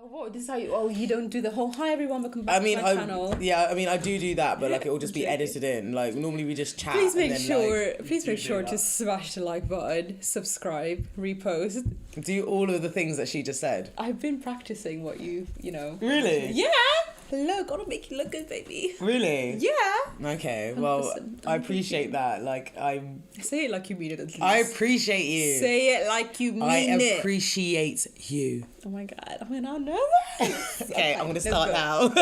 What? This is how you... Oh, you don't do the whole... Hi, everyone, welcome back to my channel. Yeah, I do that, but, like, it will just be edited in. Like, normally we just chat. Please make sure that. to smash the like button, subscribe, repost. Do all of the things that she just said. I've been practicing what you know. Really? Yeah! Hello, gotta make you look good, baby. Really? Yeah. Okay, well, I appreciate that. Like, Say it like you mean it, at least. I appreciate you. Say it like you mean it. I appreciate you. Oh my God, I'm now nervous. Okay, I'm gonna start now.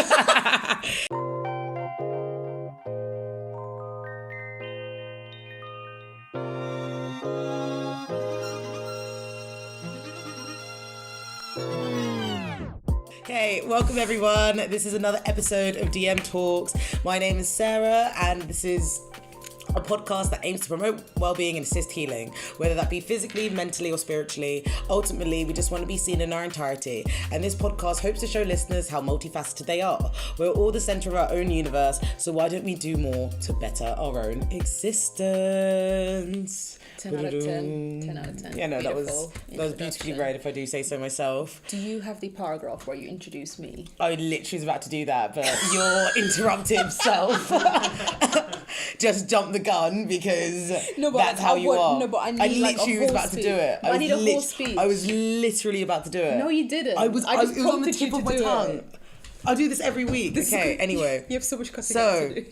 Hey, welcome everyone. This is another episode of DM Talks. My name is Sarah and this is a podcast that aims to promote well-being and assist healing, whether that be physically, mentally or spiritually. Ultimately, we just want to be seen in our entirety. And this podcast hopes to show listeners how multifaceted they are. We're all the center of our own universe, so why don't we do more to better our own existence? 10 out of 10. 10 out of 10. Yeah, no, that was beautifully read, if I do say so myself. Do you have the paragraph where you introduce me? I literally was about to do that, but your interruptive self just jumped the gun because that's how you are. No, but I literally like was about to do it. I need a whole speech. I was literally about to do it. No, you didn't. It was on the tip of my tongue. I do this every week. Anyway. You have so much cutting to do.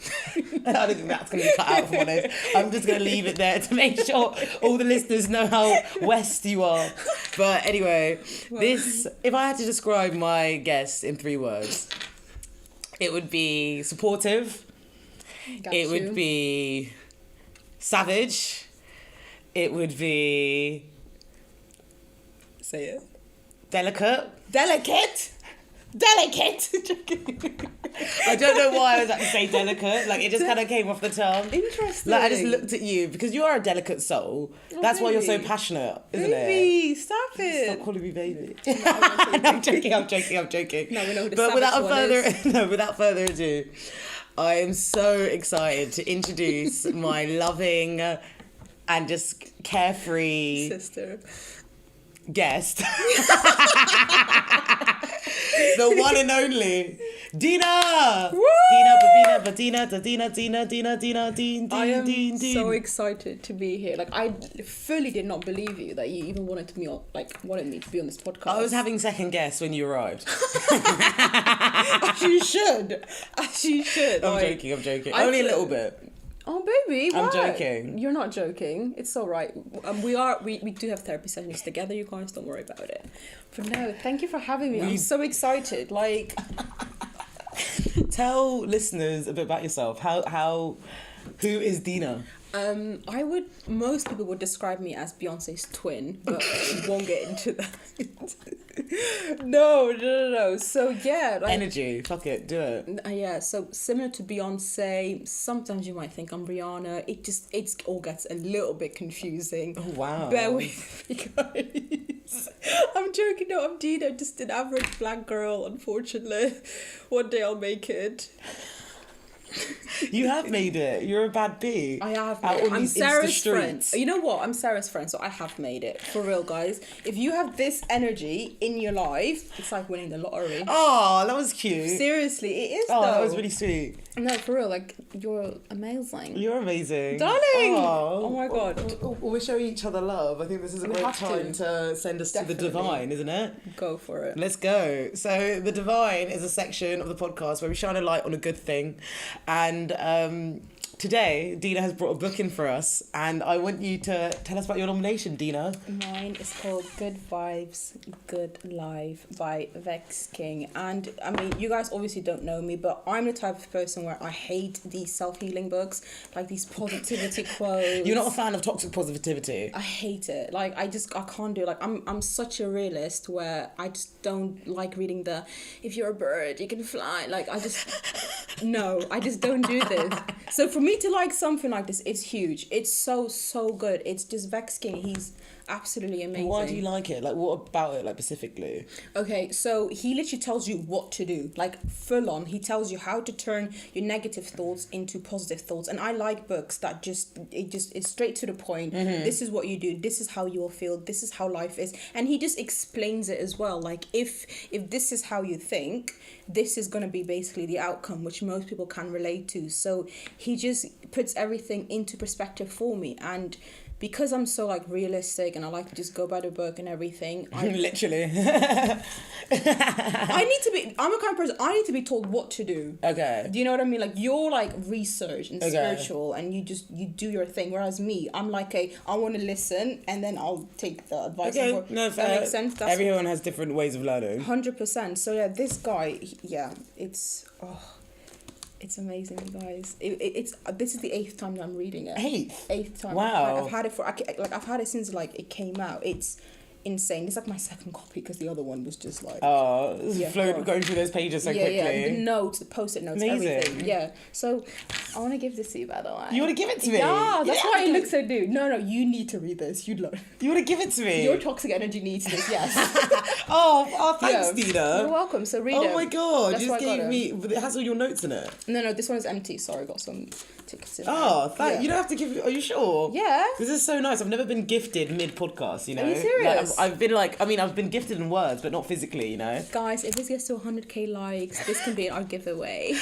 I don't think that's going to be cut out, if I'm honest. I'm just going to leave it there to make sure all the listeners know how West you are. But anyway, if I had to describe my guest in 3 words, it would be supportive. It would be savage. It would be... Say it. Delicate. Delicate! I don't know why I was about to say delicate. Like, it just kind of came off the tongue. Interesting. Like, I just looked at you because you are a delicate soul. That's why you're so passionate, isn't it? Baby, stop it. Stop calling me baby. No, I'm joking. No, we know who the But is. without further ado, I am so excited to introduce my loving and just carefree sister guest. The one and only Dina. Woo! Dina. I am so excited to be here. Like, I fully did not believe you that you even wanted me to be on this podcast. I was having second guess when you arrived. As you should. I'm joking. Only a little bit. Oh, baby, why? I'm joking. You're not joking. It's all right. We do have therapy sessions together, you guys. Don't worry about it. But no, thank you for having me. I'm so excited. Like, tell listeners a bit about yourself. Who is Dina? Most people would describe me as Beyonce's twin, but we won't get into that. No. So yeah, like, energy. Fuck it, do it. Yeah. So similar to Beyonce, sometimes you might think I'm Rihanna. It all gets a little bit confusing. Oh wow. Bear with me, guys. I'm joking. No, I'm Dina. Just an average black girl. Unfortunately, one day I'll make it. You have made it. You're a bad bee. I have made it. I'm Sarah's friend. You know what? I'm Sarah's friend, so I have made it. For real, guys. If you have this energy in your life, it's like winning the lottery. Oh, that was cute. Seriously, it is though. That was really sweet. No, for real. Like, you're amazing. You're amazing. Darling! Oh my God. We're showing each other love. I think this is a great time to send us to the divine, isn't it? Go for it. Let's go. So the divine is a section of the podcast where we shine a light on a good thing. And today, Dina has brought a book in for us, and I want you to tell us about your nomination, Dina. Mine is called Good Vibes, Good Life by Vex King. And I mean, you guys obviously don't know me, but I'm the type of person where I hate these self-healing books, like these positivity quotes. You're not a fan of toxic positivity? I hate it. Like, I can't do it. Like, I'm such a realist where I just don't like reading if you're a bird, you can fly. Like, I just don't do this. So for me to like something like this, it's huge. It's so good. It's just Vex King. He's absolutely amazing. Why do you like it? Like, what about it, like, specifically? Okay, so he literally tells you what to do, like full on. He tells you how to turn your negative thoughts into positive thoughts. And I like books that it's straight to the point. This is what you do. This is how you will feel. This is how life is. And he just explains it as well. Like if this is how you think, this is going to be basically the outcome, which most people can relate to. So he just puts everything into perspective for me. And because I'm so like realistic and I like to just go by the book and everything, Literally. I'm a kind of person, I need to be told what to do. Okay. Do you know what I mean? Like you're like research and spiritual and you do your thing. Whereas me, I'm like I want to listen and then I'll take the advice. Okay, no, fair. That makes sense. Everyone has different ways of learning. 100%. So yeah, this guy, it's amazing, you guys. This is the 8th time that I'm reading it. 8th time. Wow. I've had it I've had it since like it came out. It's insane. It's like my second copy because the other one was just like going through those pages so quickly. Yeah, the notes, the post-it notes, amazing. Everything. Yeah. So I want to give this to you, by the way. You want to give it to me? Yeah, that's why it looks so new. No, you need to read this. You want to give it to me? Your toxic energy needs this. Yes. oh, thanks, Dina. You're welcome. So read it. Oh my god, that's you just gave me. But it has all your notes in it. No, this one is empty. Sorry, I got some tickets in. Oh, thank you. Don't have to give. Are you sure? Yeah. This is so nice. I've never been gifted mid podcast. You know. Are you serious? Like, I've been gifted in words, but not physically. You know. Guys, if this gets to 100k likes, this can be our giveaway.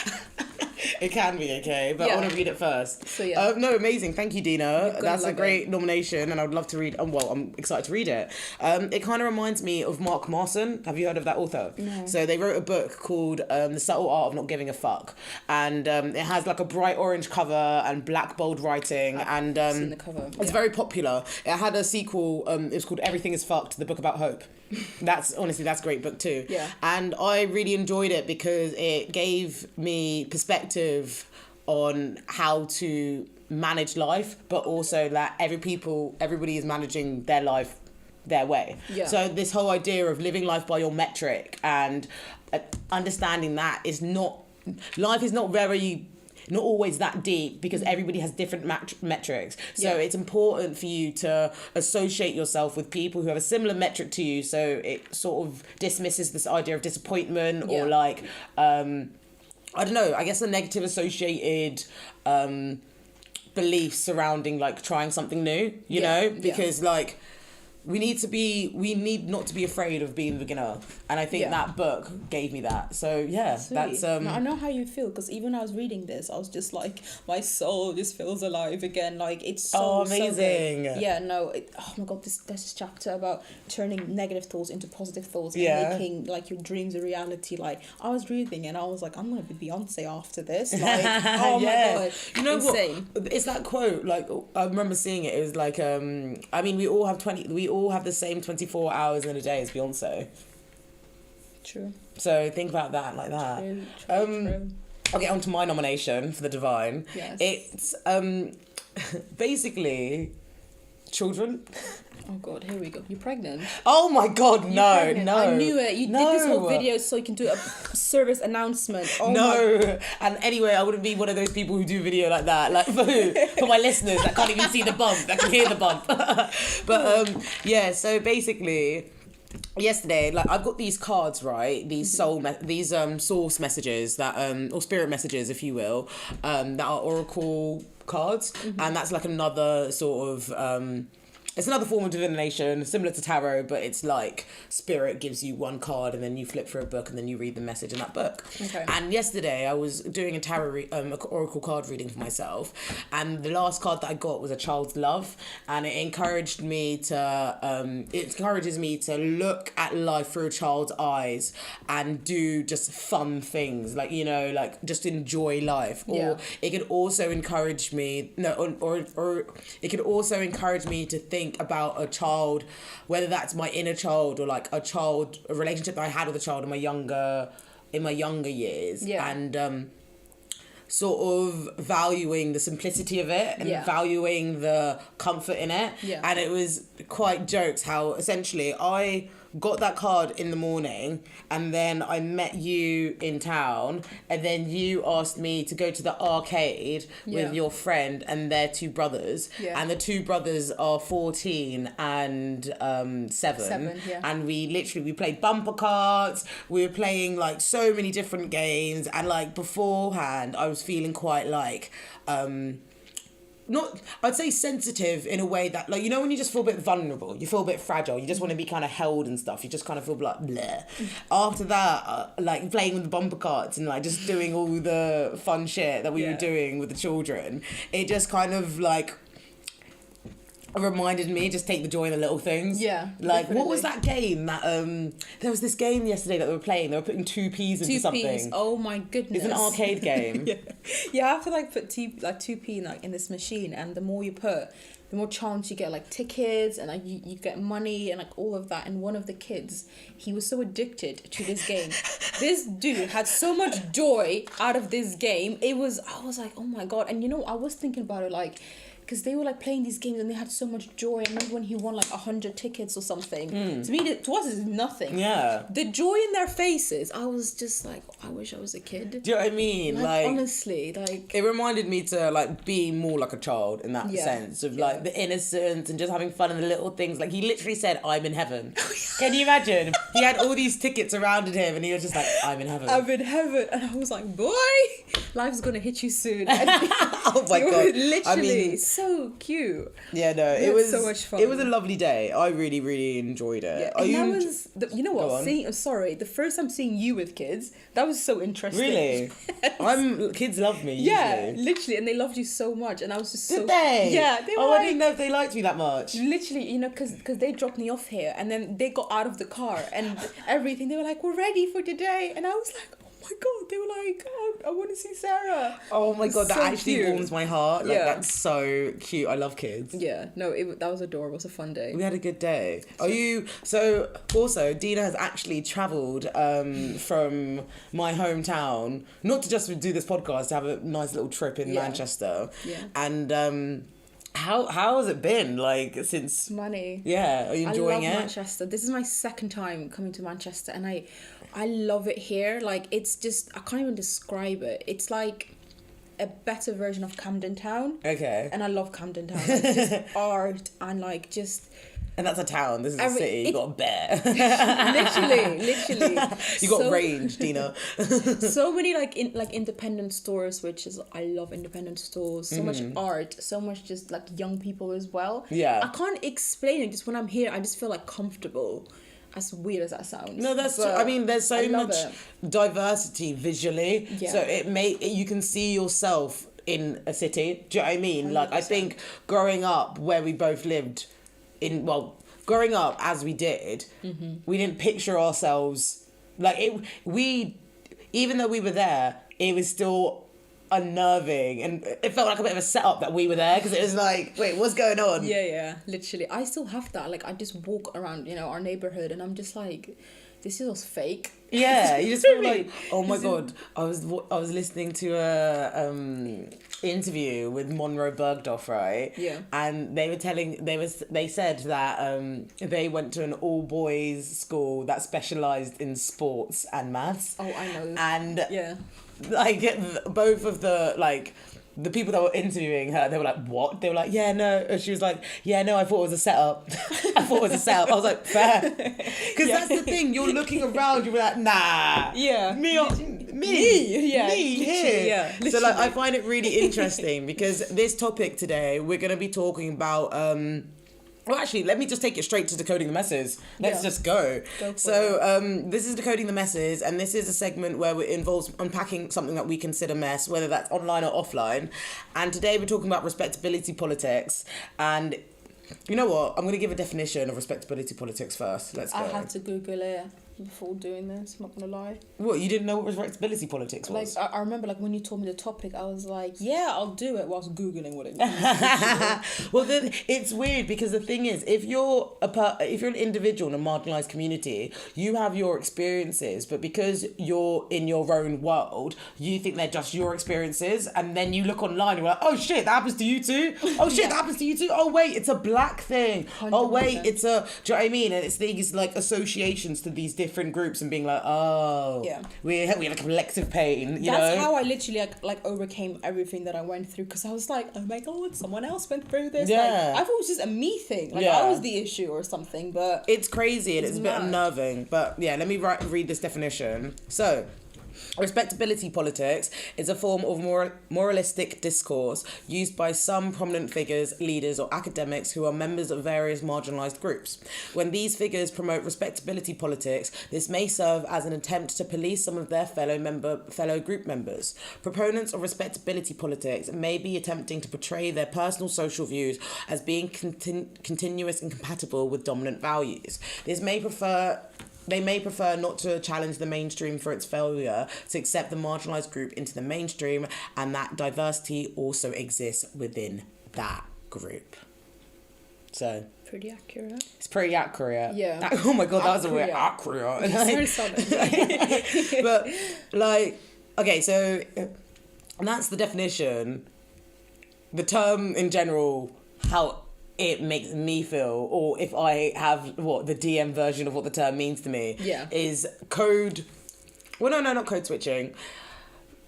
It can be, okay, but I want to read it first. So yeah. No, amazing. Thank you, Dina. That's a great nomination, and I would love to read. I'm excited to read it. It kind of reminds me of Mark Manson. Have you heard of that author? No. So they wrote a book called The Subtle Art of Not Giving a Fuck, and it has like a bright orange cover and black bold writing, and seen the cover. It's very popular. It had a sequel. It was called Everything Is Fucked: The Book About Hope. That's a great book too. Yeah. And I really enjoyed it because it gave me perspective on how to manage life, but also that everybody is managing their life their way. Yeah. So this whole idea of living life by your metric and understanding that life is not always that deep because everybody has different metrics. So it's important for you to associate yourself with people who have a similar metric to you. So it sort of dismisses this idea of disappointment or like, I don't know, I guess a negative associated beliefs surrounding like trying something new, you know, because like, we need not to be afraid of being a beginner, and I think that book gave me that. So yeah, sweet. That's I know how you feel because even when I was reading this, I was just like, my soul just feels alive again. Like it's so amazing. So oh my god, there's this chapter about turning negative thoughts into positive thoughts and making like your dreams a reality. Like I was reading and I was like, I'm gonna be Beyonce after this. Like oh my god, you know insane. What? It's that quote. Like I remember seeing it. It was like we all have the same 24 hours in a day as Beyonce. True. So think about that like that. True. I'll get on to my nomination for the Divine. Yes. It's basically children. Oh god, here we go. You're pregnant. Oh my god, no. I knew it. You did this whole video so you can do a service announcement. Oh no. And anyway, I wouldn't be one of those people who do video like that. Like for who? For my listeners that can't even see the bump, that can hear the bump. But so basically yesterday, like I've got these cards, right? These source messages that or spirit messages, if you will, that are oracle cards, and that's like another sort of it's another form of divination, similar to tarot, but it's like spirit gives you one card and then you flip through a book and then you read the message in that book. Okay. And yesterday I was doing a tarot oracle card reading for myself, and the last card that I got was a child's love, and it encourages me to look at life through a child's eyes and do just fun things, like, you know, like just enjoy life. Or it could also encourage me or it could also encourage me to think about a child, whether that's my inner child or like a relationship that I had with a child in my younger years, and sort of valuing the simplicity of it and valuing the comfort in it. And it was quite jokes how essentially I got that card in the morning and then I met you in town and then you asked me to go to the arcade with your friend and their two brothers. And the two brothers are 14 and 7. And we played bumper cards, we were playing like so many different games, and like beforehand I was feeling quite like not, I'd say sensitive in a way that, like, you know, when you just feel a bit vulnerable, you feel a bit fragile, you just want to be kind of held and stuff, you just kind of feel like bleh. After that, like playing with the bumper cards and like just doing all the fun shit that we were doing with the children, it just kind of like reminded me, just take the joy in the little things. Like, definitely. What was that game that there was this game yesterday that they were playing, they were putting 2 peas into something. Oh my goodness. It's an arcade game. You have to like put 2p like in this machine, and the more you put, the more chance you get like tickets and like you get money and like all of that. And one of the kids, he was so addicted to this game. This dude had so much joy out of this game. I was like, oh my God. And you know, I was thinking about it like, because they were like playing these games and they had so much joy. I remember when he won like 100 tickets or something. To me, to us, it's nothing. The joy in their faces, I was just like, oh, I wish I was a kid. Do you know what I mean? Like honestly, like it reminded me to like be more like a child in that sense of like the innocence and just having fun in the little things. Like he literally said, "I'm in heaven." Can you imagine? He had all these tickets surrounded him and he was just like, "I'm in heaven." I'm in heaven, and I was like, boy, life's gonna hit you soon. Oh my God! Literally. I mean, so cute. Yeah, no, it was so much fun. It was a lovely day. I really, really enjoyed it. You know what? The first time seeing you with kids, that was so interesting. Really? Kids love me. Yeah, literally, and they loved you so much, and I was just Did they? Yeah, they were. I didn't know if they liked me that much. Literally, you know, because they dropped me off here, and then they got out of the car and everything. They were like, "We're ready for today," and I was like, oh my God, they were like, oh, I want to see Sarah. Oh my God, that so actually cute. warms my heart. Like, that's so cute. I love kids. Yeah, no, that was adorable. It was a fun day. We had a good day. Also, Dina has actually travelled from my hometown, not to just do this podcast, to have a nice little trip in Manchester. And how has it been, like, since... Money. Yeah, are you enjoying it? I love Manchester. This is my second time coming to Manchester, and I love it here. Like, it's just, I can't even describe it. It's like a better version of Camden Town. Okay. And I love Camden Town. Like, just art and like just... And that's a town. This is a city. You got a bear. literally. You got range, Dina. So many like independent stores, which is, I love independent stores. So much art, so much just like young people as well. Yeah. I can't explain it. Just when I'm here, I just feel like comfortable. As weird as that sounds. No, that's true. I mean, there's so much diversity visually. Yeah. So you can see yourself in a city. Do you know what I mean? 100%. Like, I think growing up where we both lived growing up as we did, we didn't picture ourselves like it. Even though we were there, it was still unnerving, and it felt like a bit of a setup that we were there, because it was like, wait, what's going on? Yeah, literally. I still have that. Like, I just walk around, you know, our neighborhood, and I'm just like, this is fake. Yeah, you just feel like, oh my God. I was listening to a interview with Monroe Bergdorf, right? Yeah. And they said that they went to an all boys school that specialised in sports and maths. Oh, I know. And yeah, like both of the people that were interviewing her, they were like, what? They were like, yeah, no. And she was like, yeah, no, I thought it was a setup. I was like, fair. Because that's the thing. You're looking around, you're like, nah. Yeah. Me here. Yeah. So like, I find it really interesting because this topic today, we're going to be talking about... Well, actually, let me just take it straight to Decoding the Messes. Let's just go. This is Decoding the Messes, and this is a segment where it involves unpacking something that we consider mess, whether that's online or offline. And today we're talking about respectability politics. And you know what? I'm going to give a definition of respectability politics first. Let's go. I had to Google it. before doing this, I'm not gonna lie. What, you didn't know what respectability politics Like, was? I remember, like, when you told me the topic, I was like, yeah, I'll do it, whilst Googling what it means. Well, then it's weird because the thing is, if you're an individual in a marginalised community, you have your experiences, but because you're in your own world, you think they're just your experiences, and then you look online and you're like, oh shit, that happens to you too? Oh shit, that happens to you too? Oh wait, it's a black thing. 100%. Oh wait, it's a, do you know what I mean? And it's these like associations to these different groups and being like, oh, Yeah. we have a collective pain, you That's know? how I literally like overcame everything that I went through, because I was like, oh my god, someone else went through this. Yeah. Like, I thought it was just a me thing. Like, I was the issue or something, but It's crazy and it's a bit mad. unnerving. But yeah, let me read this definition. So, respectability politics is a form of moralistic discourse used by some prominent figures, leaders, or academics who are members of various marginalised groups. When these figures promote respectability politics, this may serve as an attempt to police some of their fellow group members. Proponents of respectability politics may be attempting to portray their personal social views as being continuous and compatible with dominant values. They may prefer not to challenge the mainstream for its failure to accept the marginalised group into the mainstream, and that diversity also exists within that group. So, pretty accurate. it's pretty accurate. Yeah. Oh my god, that was a weird accurate. But, like, okay, so that's the definition. The term in general, how it makes me feel, or if I have the DM version of what the term means to me, is code. Well, no, not code switching.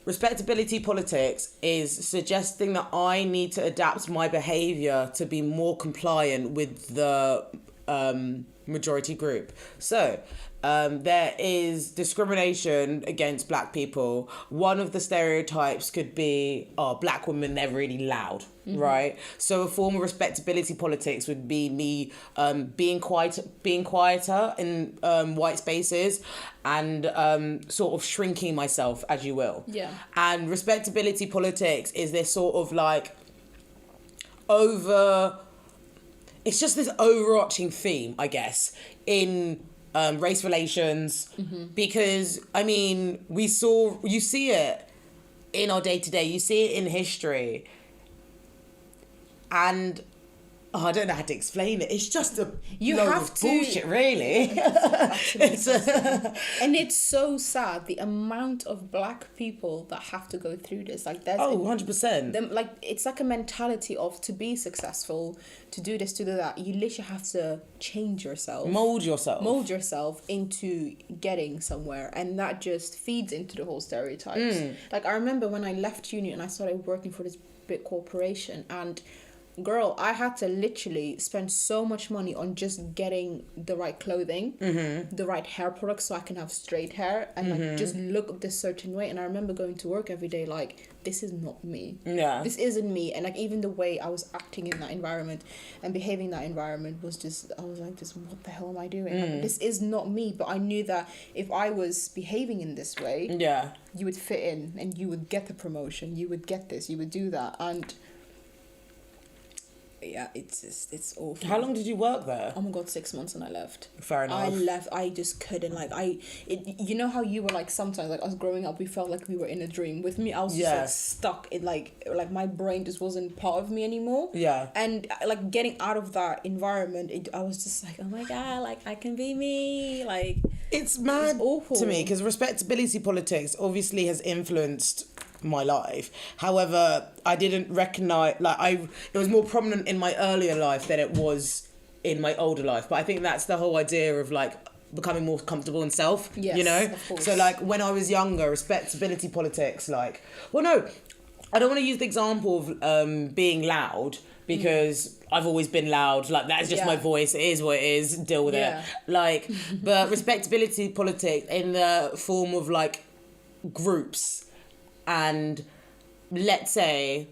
Respectability politics is suggesting that I need to adapt my behaviour to be more compliant with the majority group. So, there is discrimination against black people. One of the stereotypes could be, black women, they're really loud, right? So a form of respectability politics would be me being quieter in white spaces and sort of shrinking myself, as you will. Yeah. And respectability politics is this sort of like it's just this overarching theme, I guess, in race relations, because I mean you see it in our day-to-day, you see it in history, and I don't know how to explain it. It's just a load of bullshit, really. And it's so sad, the amount of black people that have to go through this. Like, there's 100%. Like, it's like a mentality of, to be successful, to do this, to do that, you literally have to change yourself, mold yourself into getting somewhere, and that just feeds into the whole stereotypes. Like, I remember when I left uni and I started working for this big corporation, and girl, I had to literally spend so much money on just getting the right clothing, the right hair products, so I can have straight hair and like just look this certain way. And I remember going to work every day like, this is not me. Yeah. This isn't me. And like, even the way I was acting in that environment and behaving in that environment was just, I was like, what the hell am I doing? Like, this is not me. But I knew that if I was behaving in this way, you would fit in and you would get the promotion, you would get this, you would do that. And yeah, it's awful. How long did you work there? Oh my god, 6 months, and I left. Fair enough. I left. I just couldn't. Like, you know how you were like, sometimes like us growing up, we felt like we were in a dream. With me, I was just like stuck in like my brain just wasn't part of me anymore. Yeah. And like getting out of that environment, I was just like, oh my god, like I can be me. Like, it's mad awful to me because respectability politics obviously has influenced my life. However, I didn't recognize, it was more prominent in my earlier life than it was in my older life. But I think that's the whole idea of like becoming more comfortable in self. Yes, you know. of course. So like when I was younger, respectability politics, I don't want to use the example of being loud, because I've always been loud. Like, that's just my voice. It is what it is. Deal with it. Like, but respectability politics in the form of like groups. And let's say,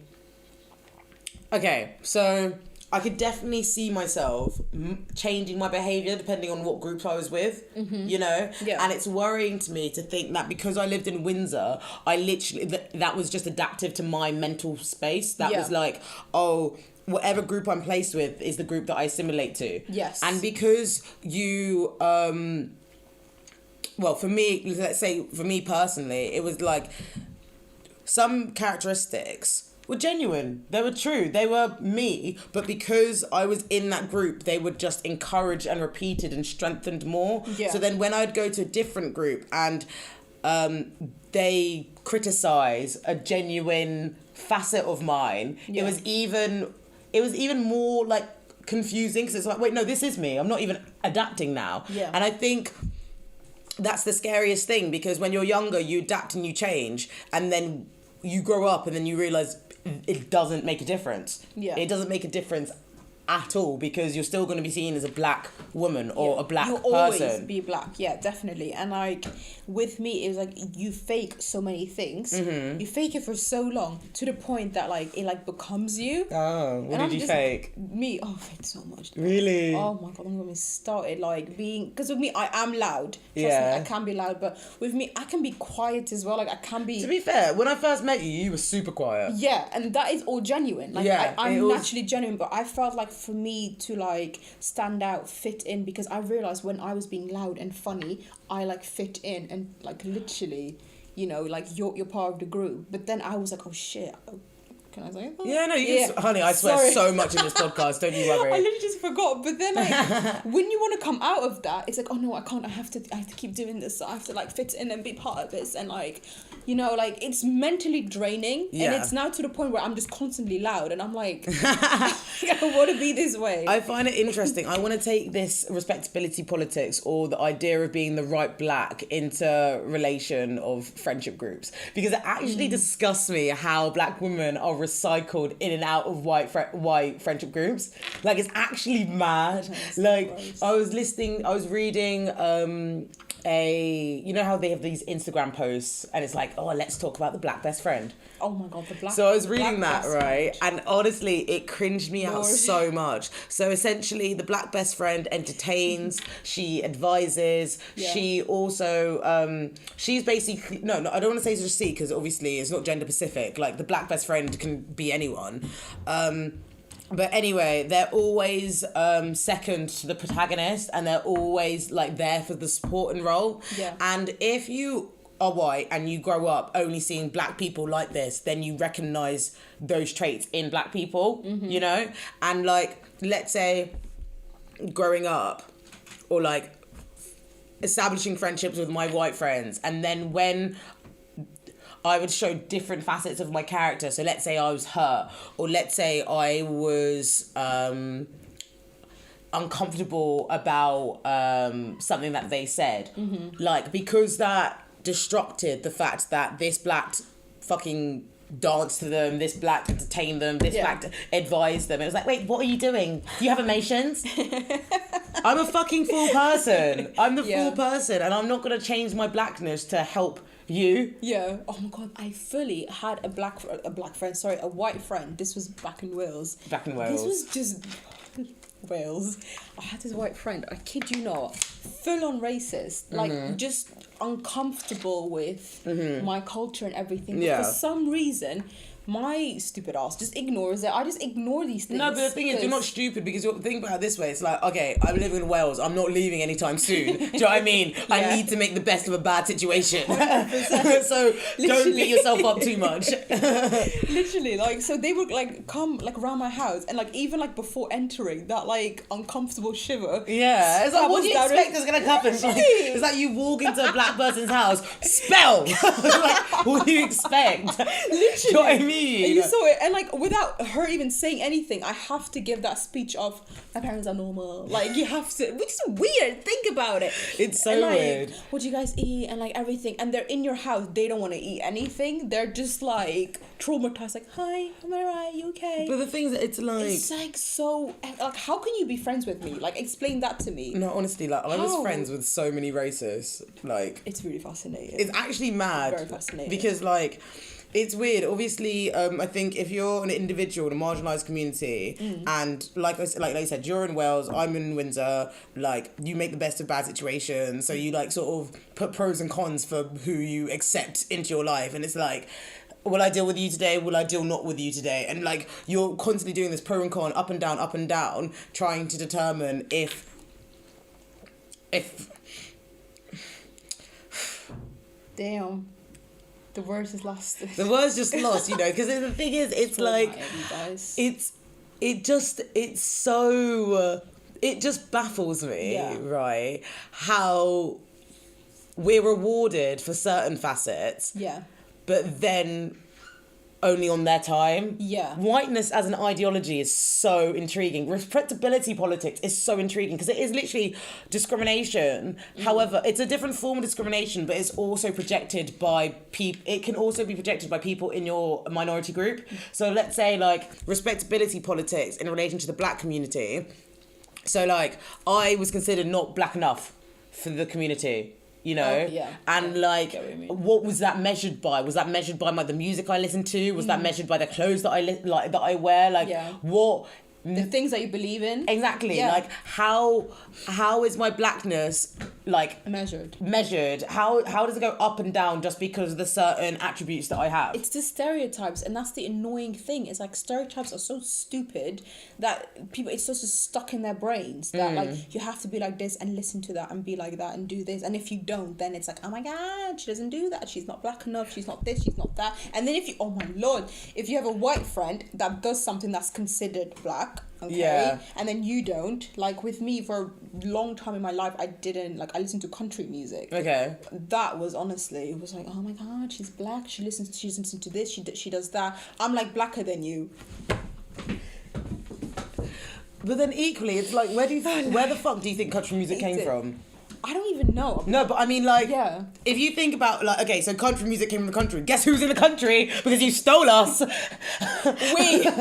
okay, so I could definitely see myself changing my behaviour depending on what group I was with, you know? Yeah. And it's worrying to me to think that because I lived in Windsor, I literally, that was just adaptive to my mental space. That was like, whatever group I'm placed with is the group that I assimilate to. Yes. And because you well, for me, let's say for me personally, it was like some characteristics were genuine. They were true. They were me. But because I was in that group, they were just encouraged and repeated and strengthened more. Yeah. So then when I'd go to a different group and they criticize a genuine facet of mine, Yeah. it was even more like confusing, because it's like, wait, no, this is me. I'm not even adapting now. Yeah. And I think that's the scariest thing, because when you're younger, you adapt and you change, and then you grow up and then you realize it doesn't make a difference. Yeah. It doesn't make a difference at all, because you're still going to be seen as a black woman or a black You'll person. always be black, yeah, definitely. And like with me, it was like you fake so many things. You fake it for so long to the point that like it like becomes you. Oh, what And did you fake? Me, I faked so much. Really? Oh my god, I'm gonna be started like being, because with me I am loud. Trust Yeah. me, I can be loud, but with me I can be quiet as well. Like I can be. To be fair, when I first met you, you were super quiet. Yeah, and that is all genuine. Like Yeah, I'm it was- naturally genuine, but I felt like for me to like stand out, fit in, because I realized when I was being loud and funny, I like fit in and like literally, you know, like you're part of the group. But then I was like, oh shit, can I say that? Yeah, no, you can, honey, I swear Sorry. so much in this podcast, don't you worry. I literally just forgot. But then like when you want to come out of that, it's like, oh no, I can't. I have to keep doing this. I have to like fit in and be part of this, and like, you know, like it's mentally draining. Yeah. And it's now to the point where I'm just constantly loud, and I'm like, I don't want to be this way. I find it interesting. I want to take this respectability politics, or the idea of being the right black, into relation of friendship groups, because it actually disgusts me how black women are recycled in and out of white friendship groups. Like, it's actually mad. Like, gross. I was reading you know how they have these Instagram posts and it's like, oh, let's talk about the black best friend. Oh my god, the black. So I was the reading black that, best right? friend. And honestly, it cringed me out Lord. so much. So essentially, the black best friend entertains, she advises, Yeah. she also, she's basically, no, I don't want to say just she, because obviously it's not gender specific. Like, the black best friend can be anyone. But anyway, they're always second to the protagonist, and they're always like there for the supporting role. Yeah. And if you are white and you grow up only seeing black people like this, then you recognize those traits in black people, you know? And like, let's say growing up, or like establishing friendships with my white friends, and then when I would show different facets of my character. So let's say I was her, or let's say I was uncomfortable about something that they said. Like, because that disrupted the fact that this black fucking danced to them, this black entertained them, this Yeah. black advised them. It was like, wait, what are you doing? Do you have emotions? I'm a fucking full person. I'm the Yeah. full person, and I'm not going to change my blackness to help you. Yeah. Oh my god, I fully had a white friend. This was back in Wales. Back in Wales. This was just Wales. I had this white friend. I kid you not, full on racist. Like just uncomfortable with my culture and everything. But Yeah. for some reason, my stupid ass just ignores it. I just ignore these things. No, but the thing is, you're not stupid, because you're think about it this way. It's like, okay, I'm living in Wales. I'm not leaving anytime soon. Do you know what I mean? I Yeah. need to make the best of a bad situation. So don't Literally. beat yourself up too much. Literally, like, so they would like come like around my house, and like even like before entering, that like uncomfortable shiver. Yeah, it's like, what do you travels expect down is gonna happen? Like, Literally. it's like you walk into a black person's house, spell. Like, what do you expect? Literally. Do you know what I mean? And you saw it, and like without her even saying anything, I have to give that speech of my parents are normal. Like you have to, which is weird. Think about it. It's so And, like, weird. what do you guys eat and like everything, and they're in your house. They don't want to eat anything. They're just like traumatized. Like, hi, am I right? You okay? But the thing is, it's Like so, like how can you be friends with me? Like explain that to me. no, honestly, like I was How? friends with so many racists. Like, It's really fascinating. it's actually mad. Very fascinating. Because like, it's weird. Obviously, I think if you're an individual in a marginalised community, and like I said, you're in Wales, I'm in Windsor. Like, you make the best of bad situations. So you like sort of put pros and cons for who you accept into your life, and it's like, will I deal with you today? Will I deal not with you today? And like, you're constantly doing this pro and con, up and down, trying to determine if Damn. The words is lost. The word's just lost, you know, because the thing is, it's like, it just baffles me, right? How we're rewarded for certain facets, but then only on their time. Whiteness as an ideology is so intriguing. Respectability politics is so intriguing because it is literally discrimination. However, it's a different form of discrimination, but it's also projected by people. It can also be projected by people in your minority group. So let's say like respectability politics in relation to the black community. So like I was considered not black enough for the community. You know, what was that measured by? Was that measured by the music I listened to? Was that measured by the clothes that I wear? What the things that you believe in? Exactly. Like how is my blackness like measured? How does it go up and down just because of the certain attributes that I have? It's the stereotypes, and that's the annoying thing. It's like stereotypes are so stupid that people, it's just stuck in their brains that like you have to be like this and listen to that and be like that and do this, and if you don't, then it's like, oh my god, she doesn't do that, she's not black enough, she's not this, she's not that. And then if you, oh my lord, if you have a white friend that does something that's considered black, and then you don't, like with me for a long time in my life, I listened to country music. That was honestly, it was like, oh my god, she's black, she listens to this, she does that. I'm like blacker than you. But then equally, it's like, where the fuck do you think country music came from? I don't even know. No, but I mean, like, if you think about, like, okay, so country music came from the country. Guess who's in the country? Because you stole us. We. Do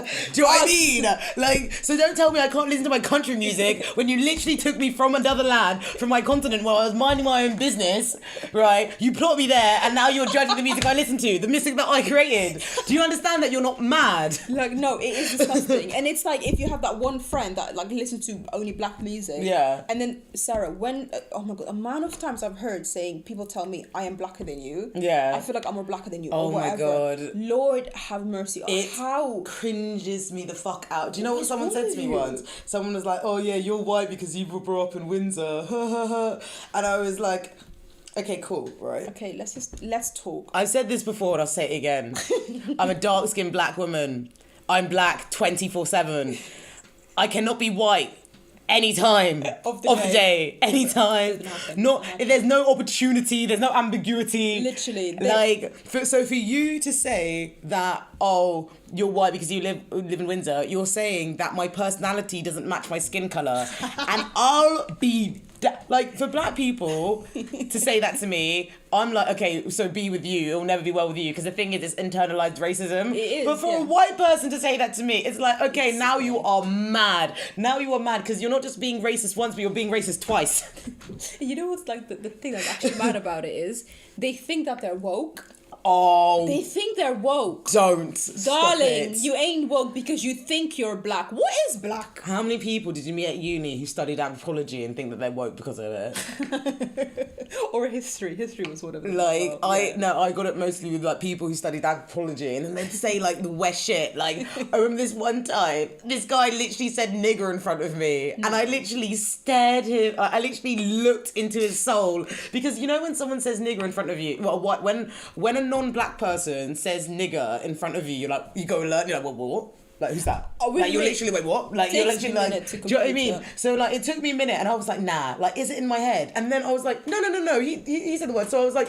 you know what I mean? Like, so don't tell me I can't listen to my country music when you literally took me from another land, from my continent, while I was minding my own business, right? You plot me there, and now you're judging the music I listen to, the music that I created. Do you understand that you're not mad? Like, no, it is disgusting. And it's like, if you have that one friend that, like, listens to only black music. And then, Sarah, when... oh my god, the amount of times I've heard saying, people tell me I am blacker than you. I feel like I'm more blacker than you. Oh or whatever. My god. Lord have mercy. It cringes me the fuck out. Do you know what someone said to me once? Someone was like, oh yeah, you're white because you were brought up in Windsor. And I was like, okay, cool, right? Okay, let's talk. I've said this before and I'll say it again. I'm a dark-skinned black woman. I'm black 24/7. I cannot be white any time of the day, anytime. There's no opportunity, there's no ambiguity. Literally. So for you to say that, oh, you're white because you live in Windsor, you're saying that my personality doesn't match my skin colour. And I'll be... like, for black people to say that to me, I'm like, okay, so be with you, it'll never be well with you, because the thing is, it's internalized racism. It is, but for a white person to say that to me, it's like, okay, now you are mad. Now you are mad, because you're not just being racist once, but you're being racist twice. You know what's like the thing that's actually mad about it is, they think that they're woke. Oh, they think they're woke. Darling, you ain't woke because you think you're black. What is black? How many people did you meet at uni who studied anthropology and think that they're woke because of it? Or history was one of them. Like, I got it mostly with like people who studied anthropology, and then they'd say like the West shit. Like, I remember this one time, this guy literally said nigger in front of me, and I literally stared him. I literally looked into his soul, because you know when someone says nigger in front of you, well, when a non-black person says nigger in front of you, you're like, you go and learn, you're like, what? Like, who's that? Oh, really? Like, you're literally, wait, what? Like, you're literally like, do you know what I mean? That. So, like, it took me a minute, and I was like, nah, like, is it in my head? And then I was like, no, he said the word. So I was like,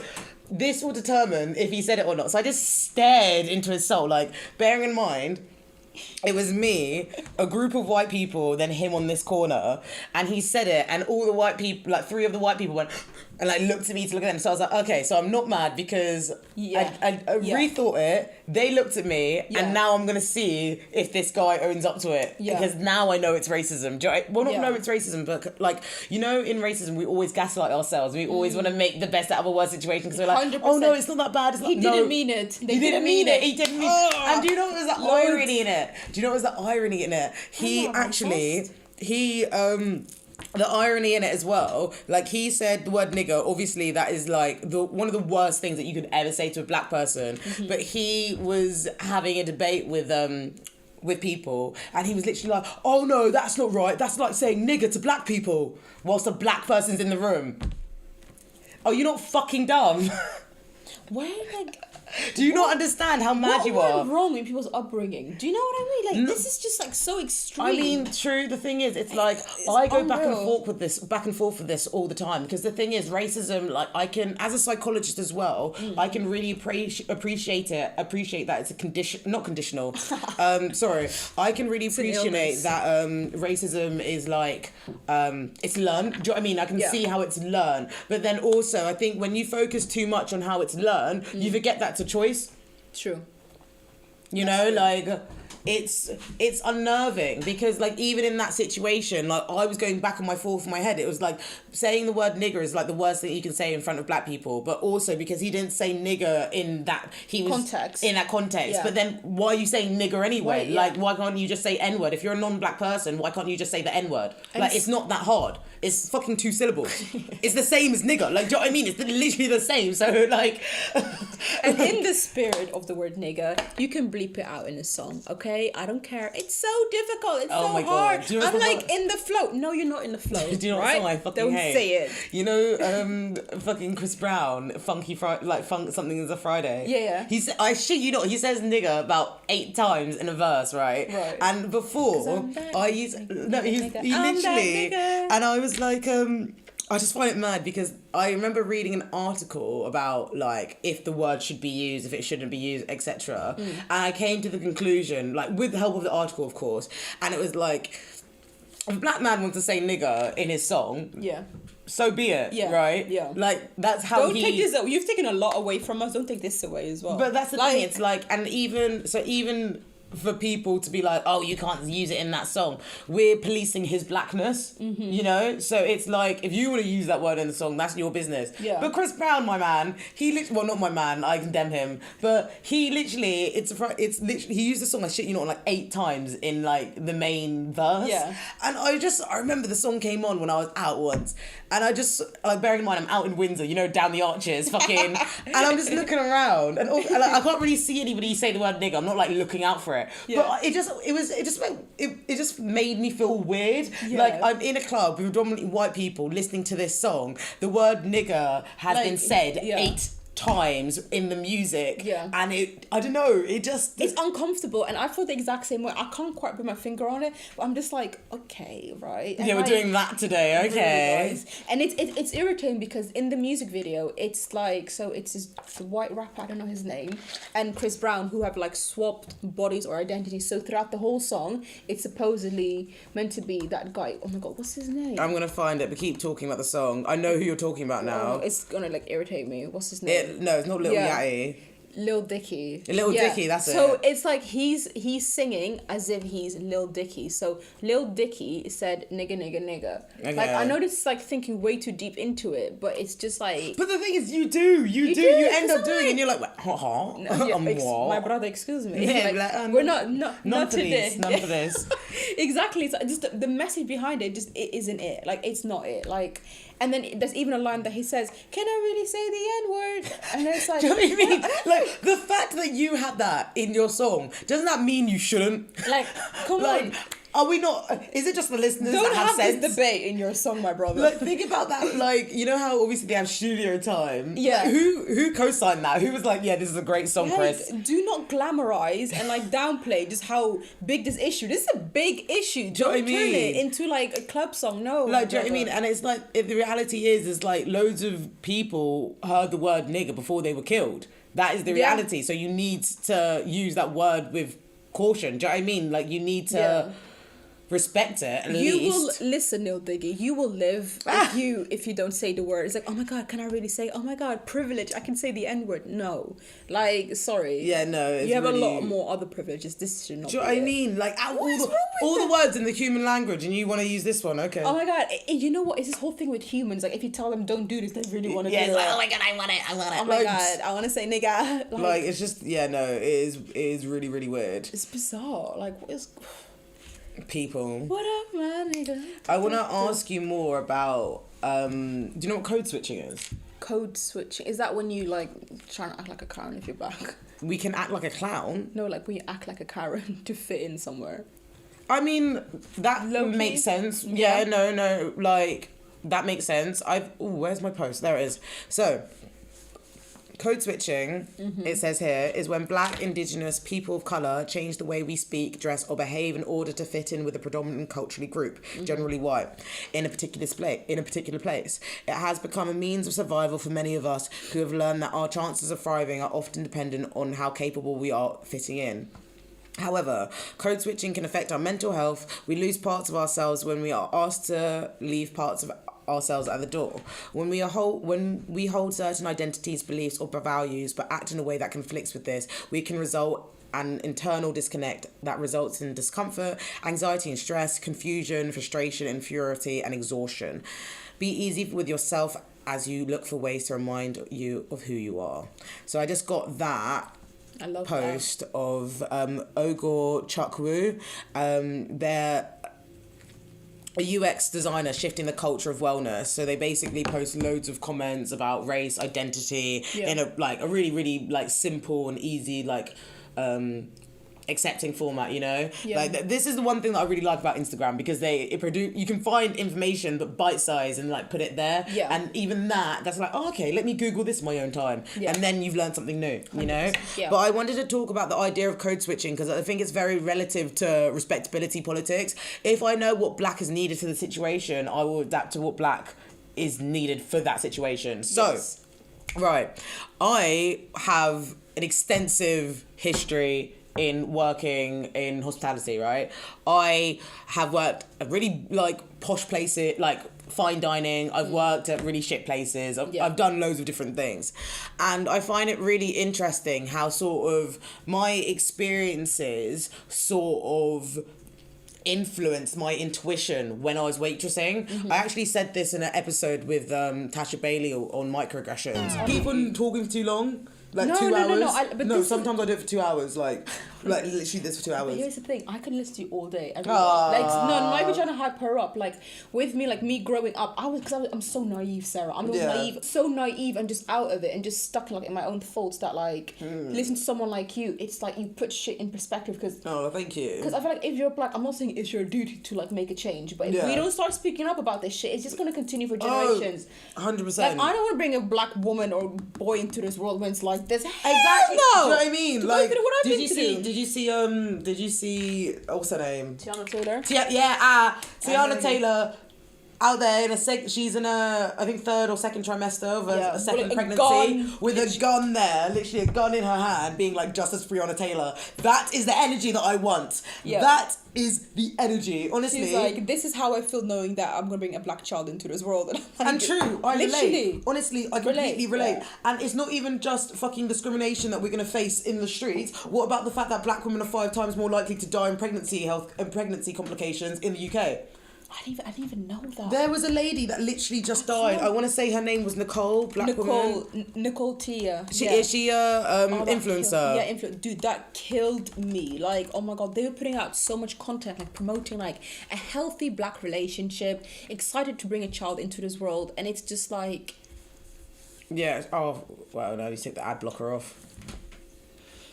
this will determine if he said it or not. So I just stared into his soul, like, bearing in mind, it was me, a group of white people, then him on this corner, and he said it, and all the white people, like 3 of the white people went and like looked at me to look at them. So I was like, okay, so I'm not mad because I rethought it. They looked at me, and now I'm gonna see if this guy owns up to it, because now I know it's racism. Know it's racism, but like, you know, in racism we always gaslight ourselves. We always want to make the best out of a worst situation, because we're like, 100%. Oh no, it's not that bad. It's he didn't mean it. He didn't mean it. He didn't mean it. And do you know what was the irony in it? He actually, the irony in it as well, like, he said the word nigger. Obviously that is like one of the worst things that you could ever say to a black person. But he was having a debate with people, and he was literally like, oh no, that's not right, that's like saying nigger to black people whilst a black person's in the room. Oh, you're not fucking dumb. Why, like... Do you not understand how mad you are? What went wrong in people's upbringing? Do you know what I mean? Like, this is just, like, so extreme. I mean, true. The thing is, it's like, I go back and forth with this all the time. Because the thing is, racism, like, I can, as a psychologist as well, I can really appreciate that it's a condition, not conditional. Sorry. I can really appreciate that racism is like, it's learned. Do you know what I mean? I can see how it's learned. But then also, I think when you focus too much on how it's learned, you forget that's a choice. True. You know, like, it's unnerving because, like, even in that situation, like, I was going back and forth in my head. It was like saying the word nigger is like the worst thing you can say in front of black people, but also because he didn't say nigger in that context. Yeah. But then why are you saying nigger anyway? Like, why can't you just say N-word? If you're a non-black person, why can't you just say the N-word? Like, it's not that hard. It's fucking 2 syllables. It's the same as nigger. Like, do you know what I mean? It's literally the same. So, like... And in the spirit of the word nigger, you can bleep it out in a song, okay? I don't care. It's so difficult. It's so hard. You know I'm like in the flow. No, you're not in the flow. Do you know what song I fucking don't hate? Say it. You know, fucking Chris Brown, Funky Friday, like Something is a Friday. Yeah. I shit you not. He says nigger about 8 times in a verse, right? Right. And before he literally, and I was like, I just find it mad because I remember reading an article about, like, if the word should be used, if it shouldn't be used, etc. And I came to the conclusion, like, with the help of the article, of course, and it was like, if a black man wants to say nigger in his song, so be it, right? Yeah. Like, that's how Don't take this away. You've taken a lot away from us. Don't take this away as well. But that's the thing. It's like, and even for people to be like, oh, you can't use it in that song, we're policing his blackness, you know? So it's like, if you want to use that word in the song, that's your business. Yeah. But Chris Brown, my man, well, not my man, I condemn him, but he literally, he used the song, like, shit, you know, like 8 times in, like, the main verse. Yeah. And I remember the song came on when I was out once, and I just, bearing in mind, I'm out in Windsor, you know, down the arches, fucking, and I'm just looking around, and like, I can't really see anybody say the word nigger, I'm not, like, looking out for it. Yeah. But it just made me feel weird. Yeah. Like, I'm in a club with predominantly white people listening to this song. The word nigger has been said 8 times in the music, and I don't know, it's uncomfortable, and I feel the exact same way. I can't quite put my finger on it, but I'm just like, okay, right, and we're doing that today, okay, really, and it's irritating because in the music video it's like, so it's this white rapper, I don't know his name, and Chris Brown, who have like swapped bodies or identities, so throughout the whole song it's supposedly meant to be that guy. Oh my god, what's his name? I'm gonna find it, but keep talking about the song. I know who you're talking about now. It's gonna like irritate me. What's his name? No, it's not Lil Yachty. Lil Dicky. Lil Dicky, that's it. So it's like he's singing as if he's Lil Dicky. So Lil Dicky said nigga, nigga, nigga. Okay. Like, I know this is like thinking way too deep into it, but it's just like... But the thing is, you end up doing it, and you're like, huh? No, my brother, excuse me. Yeah, like, we're not today. None for this. Exactly. It's just the message behind it just it isn't it. Like, it's not it. Like... And then there's even a line that he says, "Can I really say the N-word?" And it's like... Do you know what I mean? Like, the fact that you had that in your song, doesn't that mean you shouldn't? Like, come on. Are we not... Is it just the listeners Don't that have sense? This debate in your song, my brother. Like, think about that. Like, you know how obviously they have studio time? Yeah. Like, who co-signed that? Who was like, yeah, this is a great song, Chris? Do not glamorize and, like, downplay just how big this issue... This is a big issue. Don't turn it into, like, a club song. No. Like, do you know what I mean? And it's like, the reality is like, loads of people heard the word nigger before they were killed. That is the reality. Yeah. So you need to use that word with caution. Do you know what I mean? Like, you need to... Yeah. Respect it, at least. You will listen, Neil Diggy. You will live if you don't say the word. It's like, oh my god, can I really say? Oh my god, privilege. I can say the N-word. No, like, sorry. Yeah, no. You have a lot more other privileges. This should not. Do you know what I mean? Like, all the words in the human language, and you want to use this one? Okay. Oh my god, you know what? It's this whole thing with humans. Like, if you tell them don't do this, they really want to do it. Yeah, it's like, oh my god, I want it. Oh my god, I want to say nigga. Like, it's just, it is really, really weird. It's bizarre. Like, what is... People. What up, man, nigga? I want to ask you more about, do you know what code switching is? Code switching? Is that when you, like, try and act like a clown if you're back? We can act like a clown? No, like when you act like a Karen to fit in somewhere. I mean, that makes sense. Yeah, no, like, that makes sense. Where's my post? There it is. So... Code switching, it says here, is when Black, Indigenous, people of colour change the way we speak, dress or behave in order to fit in with a predominant culturally group, generally white, in a particular place. It has become a means of survival for many of us who have learned that our chances of thriving are often dependent on how capable we are fitting in. However, code switching can affect our mental health. We lose parts of ourselves when we are asked to leave parts of ourselves at the door. When we hold certain identities, beliefs or values but act in a way that conflicts with this, we can result an internal disconnect that results in discomfort, anxiety and stress, confusion, frustration, infuriaty and exhaustion. Be easy with yourself as you look for ways to remind you of who you are. So I just got that post of Ogor Chukwu. They're a UX designer shifting the culture of wellness. So they basically post loads of comments about race, identity in a really, really simple and easy accepting format, you know? This is the one thing that I really like about Instagram, because you can find information but bite size and put it there, and even that's okay, let me Google this in my own time, and then you've learned something new, you know? But I wanted to talk about the idea of code switching because I think it's very relative to respectability politics. If I know what Black is needed to the situation, I will adapt to what Black is needed for that situation. So right, I have an extensive history in working in hospitality, right? I have worked at really posh places, fine dining. I've worked at really shit places. I've done loads of different things. And I find it really interesting how sort of my experiences sort of influenced my intuition when I was waitressing. I actually said this in an episode with Tasha Bailey on microaggressions. Keep on talking for too long. 2 hours. Sometimes I do it for 2 hours. Literally this for 2 hours. But here's the thing, I can listen to you all day, every day. Not even trying to hype her up. With me, me growing up, I'm so naive, Sarah. I'm so naive and just out of it and just stuck in my own thoughts that listen to someone like you. It's you put shit in perspective because. Oh, thank you. Because I feel if you're Black, I'm not saying it's your duty to make a change, but if we don't start speaking up about this shit, it's just gonna continue for generations. 100%. I don't want to bring a Black woman or boy into this world when it's like this. Exactly. No. Do you know what I mean? Did you see what's her name? Tiana Taylor. Tiana Taylor. Out there she's in a third or second trimester of a second pregnancy with a gun there, literally a gun in her hand, being Justice Breonna Taylor. That is the energy that I want. That is the energy. Honestly, she's this is how I feel knowing that I'm gonna bring a Black child into this world. And true, I relate. Honestly, I completely relate. And it's not even just fucking discrimination that we're gonna face in the streets. What about the fact that Black women are 5 times more likely to die in pregnancy complications in the UK? I didn't even know that. There was a lady that literally just died. I want to say her name was Nicole, woman. Nicole Tia. Is she a influencer? Dude, that killed me. Oh my God, they were putting out so much content, promoting a healthy Black relationship, excited to bring a child into this world, and it's just Yeah, oh, well, no, you take the ad blocker off.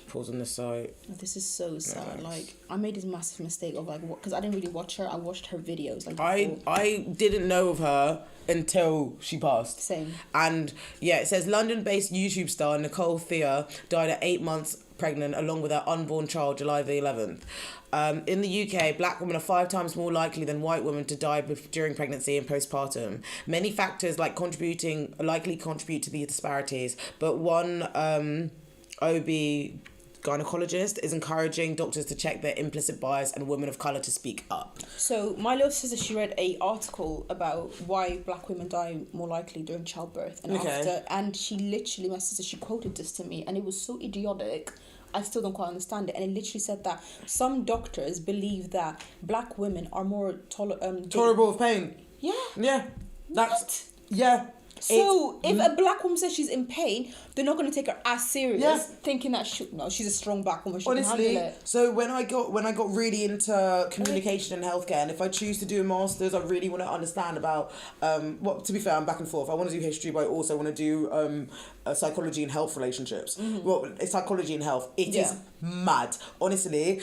Pause on the site. This is so sad. Nice. I made this massive mistake of because I didn't really watch her. I watched her videos. I didn't know of her until she passed. Same. And it says London-based YouTube star Nicole Thea died at 8 months pregnant along with her unborn child July the 11th. In the UK, Black women are 5 times more likely than white women to die during pregnancy and postpartum. Many factors likely contribute to these disparities, but one OB gynecologist is encouraging doctors to check their implicit bias and women of colour to speak up. So my little sister, she read a article about why Black women die more likely during childbirth and after, and she literally, my sister, she quoted this to me, and it was so idiotic. I still don't quite understand it, and it literally said that some doctors believe that Black women are more tolerable of pain. Yeah. That's So if a Black woman says she's in pain, they're not going to take her as serious, thinking that she's a strong Black woman. She can handle it. So when I got really into communication and healthcare, and if I choose to do a master's, I really want to understand about to be fair, I'm back and forth. I want to do history, but I also want to do psychology and health relationships. Well, it's psychology and health. It is mad, honestly.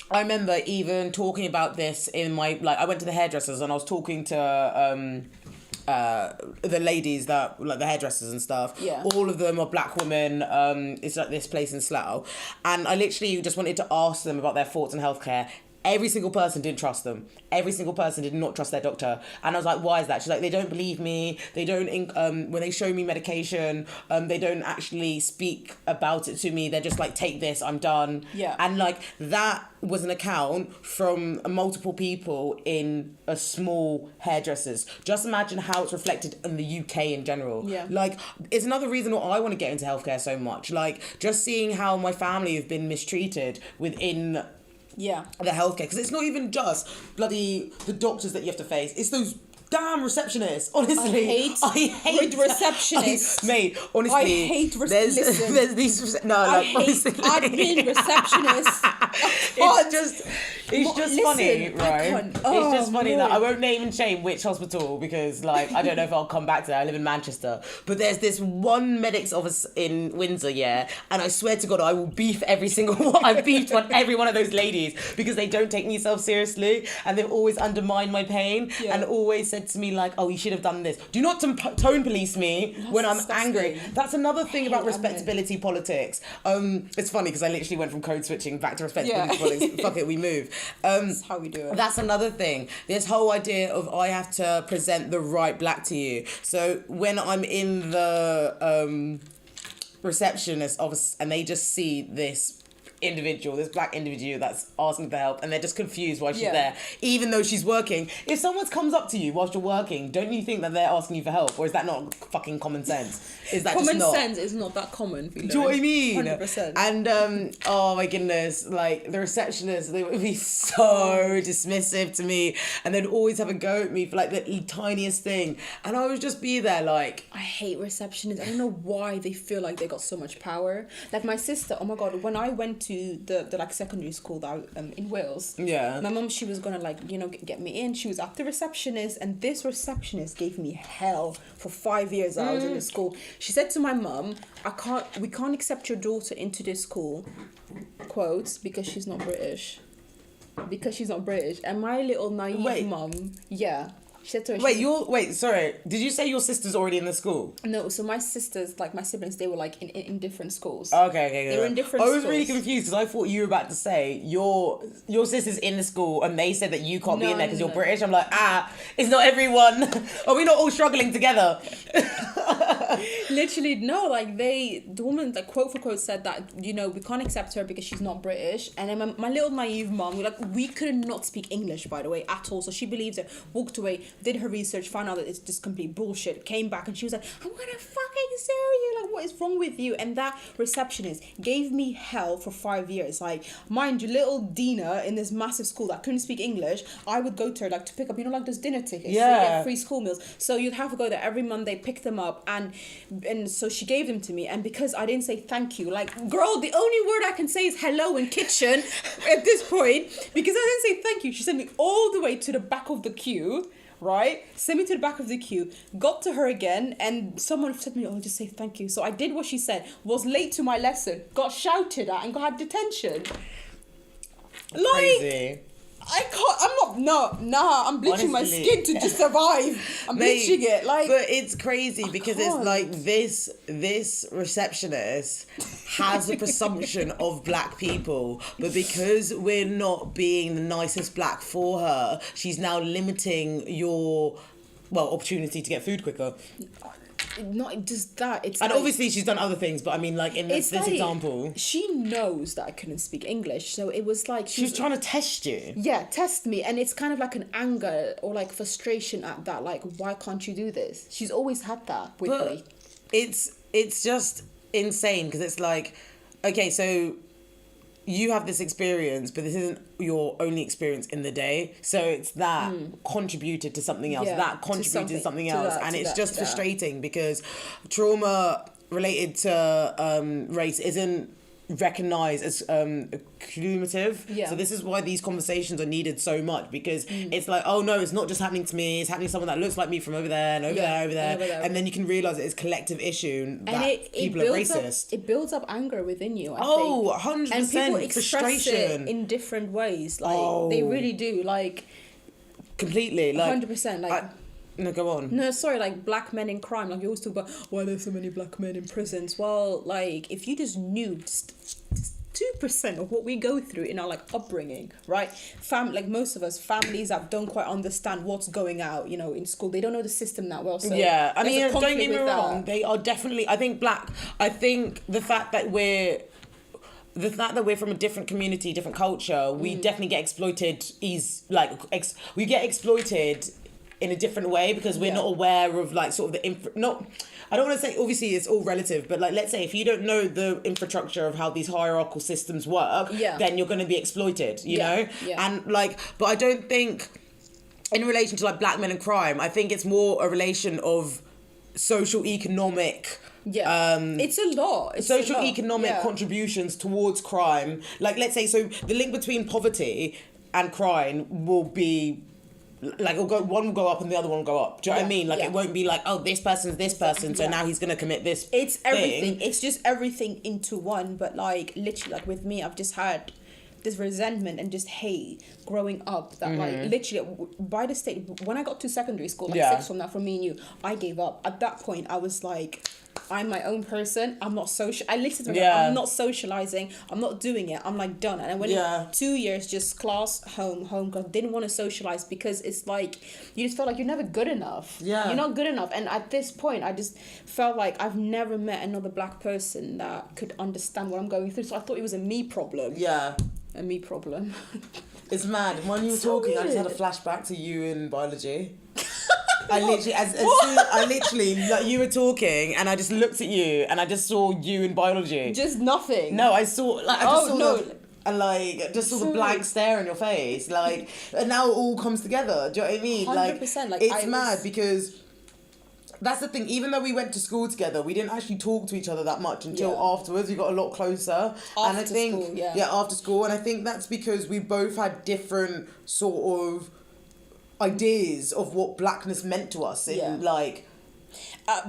I remember even talking about this in my I went to the hairdressers and I was talking to the ladies that like the hairdressers and stuff. Yeah. All of them are black women. It's like this place in Slough, and I literally just wanted to ask them about their thoughts on healthcare. Every single person didn't trust them. Every single person did not trust their doctor. And I was like, why is that? She's like, they don't believe me. They don't, when they show me medication, they don't actually speak about it to me. They're just like, take this, I'm done. Yeah. And like, that was an account from multiple people in a small hairdressers. Just imagine how it's reflected in the UK in general. Yeah. Like, it's another reason why I want to get into healthcare so much. Like, just seeing how my family have been mistreated within the healthcare, because it's not even just bloody the doctors that you have to face, it's those damn receptionists. Honestly, I hate receptionists. Mate, honestly, I hate receptionists. There's these I hate admin receptionists. It's just funny, right? It's just funny that I won't name and shame which hospital, because like I don't know if I'll come back to that. I live in Manchester, but there's this one medic's office in Windsor, and I swear to God, I will beef every single one. I've beefed on every one of those ladies because they don't take me self seriously, and they've always undermined my pain and always said to me like, oh, you should have done this. Do not tone police me when I'm angry. That's another thing about respectability politics. It's funny because I literally went from code switching back to respectability politics. Fuck it, we move. That's how we do it. That's another thing. This whole idea of I have to present the right black to you. So when I'm in the receptionist office and they just see this black individual that's asking for help, and they're just confused why she's there, even though she's working. If someone comes up to you whilst you're working, don't you think that they're asking you for help? Or is that not fucking common sense? Is that common just not? sense is not that common. Do you know what I mean? 100%. And oh my goodness, like the receptionists, they would be so dismissive to me, and they'd always have a go at me for like the tiniest thing, and I would just be there like, I hate receptionists. I don't know why they feel like they got so much power. Like my sister, oh my God, when I went to the like secondary school that in Wales, my mum, she was gonna like, you know, get me in. She was at the receptionist, and this receptionist gave me hell for 5 years that I was in the school. She said to my mum, we can't accept your daughter into this school, quotes, because she's not British. And my little naive mum, she said to her, sorry, did you say your sister's already in the school? No, so my sisters, like my siblings, they were like in different schools. Okay. They were in different schools. I was really confused because I thought you were about to say your sister's in the school and they said that you can't be in there because you're British. I'm like, it's not everyone. Are we not all struggling together? Literally, no, like the woman, like quote for quote, said that, you know, we can't accept her because she's not British. And then my little naive mom, we could not speak English, by the way, at all. So she believed it, walked away, did her research, found out that it's just complete bullshit, came back and she was like, I'm gonna fucking sue you, like what is wrong with you? And that receptionist gave me hell for 5 years. Like, mind you, little Dina in this massive school that couldn't speak English, I would go to her like to pick up, you know, like those dinner tickets, so you get free school meals. So you'd have to go there every Monday, pick them up, and so she gave them to me. And because I didn't say thank you, like, girl, the only word I can say is hello in kitchen at this point, because I didn't say thank you. She sent me all the way to the back of the queue, right? Sent me to the back of the queue, got to her again, and someone said to me, oh, just say thank you. So I did what she said, was late to my lesson, got shouted at and got detention. Crazy. I'm bleaching my skin to just survive. I'm bleaching it, like. But it's crazy because it's like this receptionist has a presumption of black people, but because we're not being the nicest black for her, she's now limiting your opportunity to get food quicker. Not just that, it's and like, obviously she's done other things, but I mean, like in this example, she knows that I couldn't speak English, so it was like she was trying to test you. Yeah, test me, and it's kind of like an anger or like frustration at that. Like, why can't you do this? She's always had that with me. It's just insane because it's like, okay, so you have this experience, but this isn't your only experience in the day. So it's that contributed to something else. That contributed to something else. And it's just frustrating because trauma related to race isn't recognised as cumulative. So this is why these conversations are needed so much, because it's like, oh no, it's not just happening to me, it's happening to someone that looks like me from over there and over there. And then you can realise it's a collective issue that people are racist. It builds up anger within you, I think. 100%. And people express it in different ways. Like, they really do. Like, completely. Like, 100%. Like, No, go on. No, sorry, like black men in crime. Like you always talk about why there's so many black men in prisons. Well, like if you just knew just 2% of what we go through in our like upbringing, right? Like most of us, families that don't quite understand what's going out, you know, in school. They don't know the system that well. So yeah, I mean, there's a don't conflict get me with wrong. that. They are definitely. I think the fact that we're from a different community, different culture, we definitely get exploited. We get exploited in a different way because we're not aware of like sort of I don't want to say, obviously it's all relative, but like let's say if you don't know the infrastructure of how these hierarchical systems work, then you're going to be exploited, you know? And like, but I don't think in relation to like black men and crime, I think it's more a relation of social economic it's a lot. It's social a lot. economic contributions towards crime. Like let's say, so the link between poverty and crime will be like one will go up and the other one will go up. Do you know what I mean? Like it won't be like, oh, this person's this person, so now he's gonna commit this. It's everything. It's just everything into one. But like literally, like with me, I've just had this resentment and just hate growing up that like literally by the state when I got to secondary school, like sixth form, now for me and you, I gave up. At that point, I was like, I'm my own person. I'm not I'm not socializing. I'm not doing it. I'm like done. And I went 2 years just class, home, because I didn't want to socialize because it's like you just felt like you're never good enough. Yeah. You're not good enough. And at this point, I just felt like I've never met another black person that could understand what I'm going through. So I thought it was a me problem. Yeah. A me problem. It's mad. When you were talking, weird. I just had a flashback to you in biology. I literally, like you were talking, and I just looked at you, and I just saw you in biology. Just nothing. No, I saw like I just saw the blank stare on your face, like, and now it all comes together. Do you know what I mean? 100%. Like it's mad because that's the thing. Even though we went to school together, we didn't actually talk to each other that much until afterwards. We got a lot closer. After school, and I think that's because we both had different sort of ideas of what blackness meant to us in like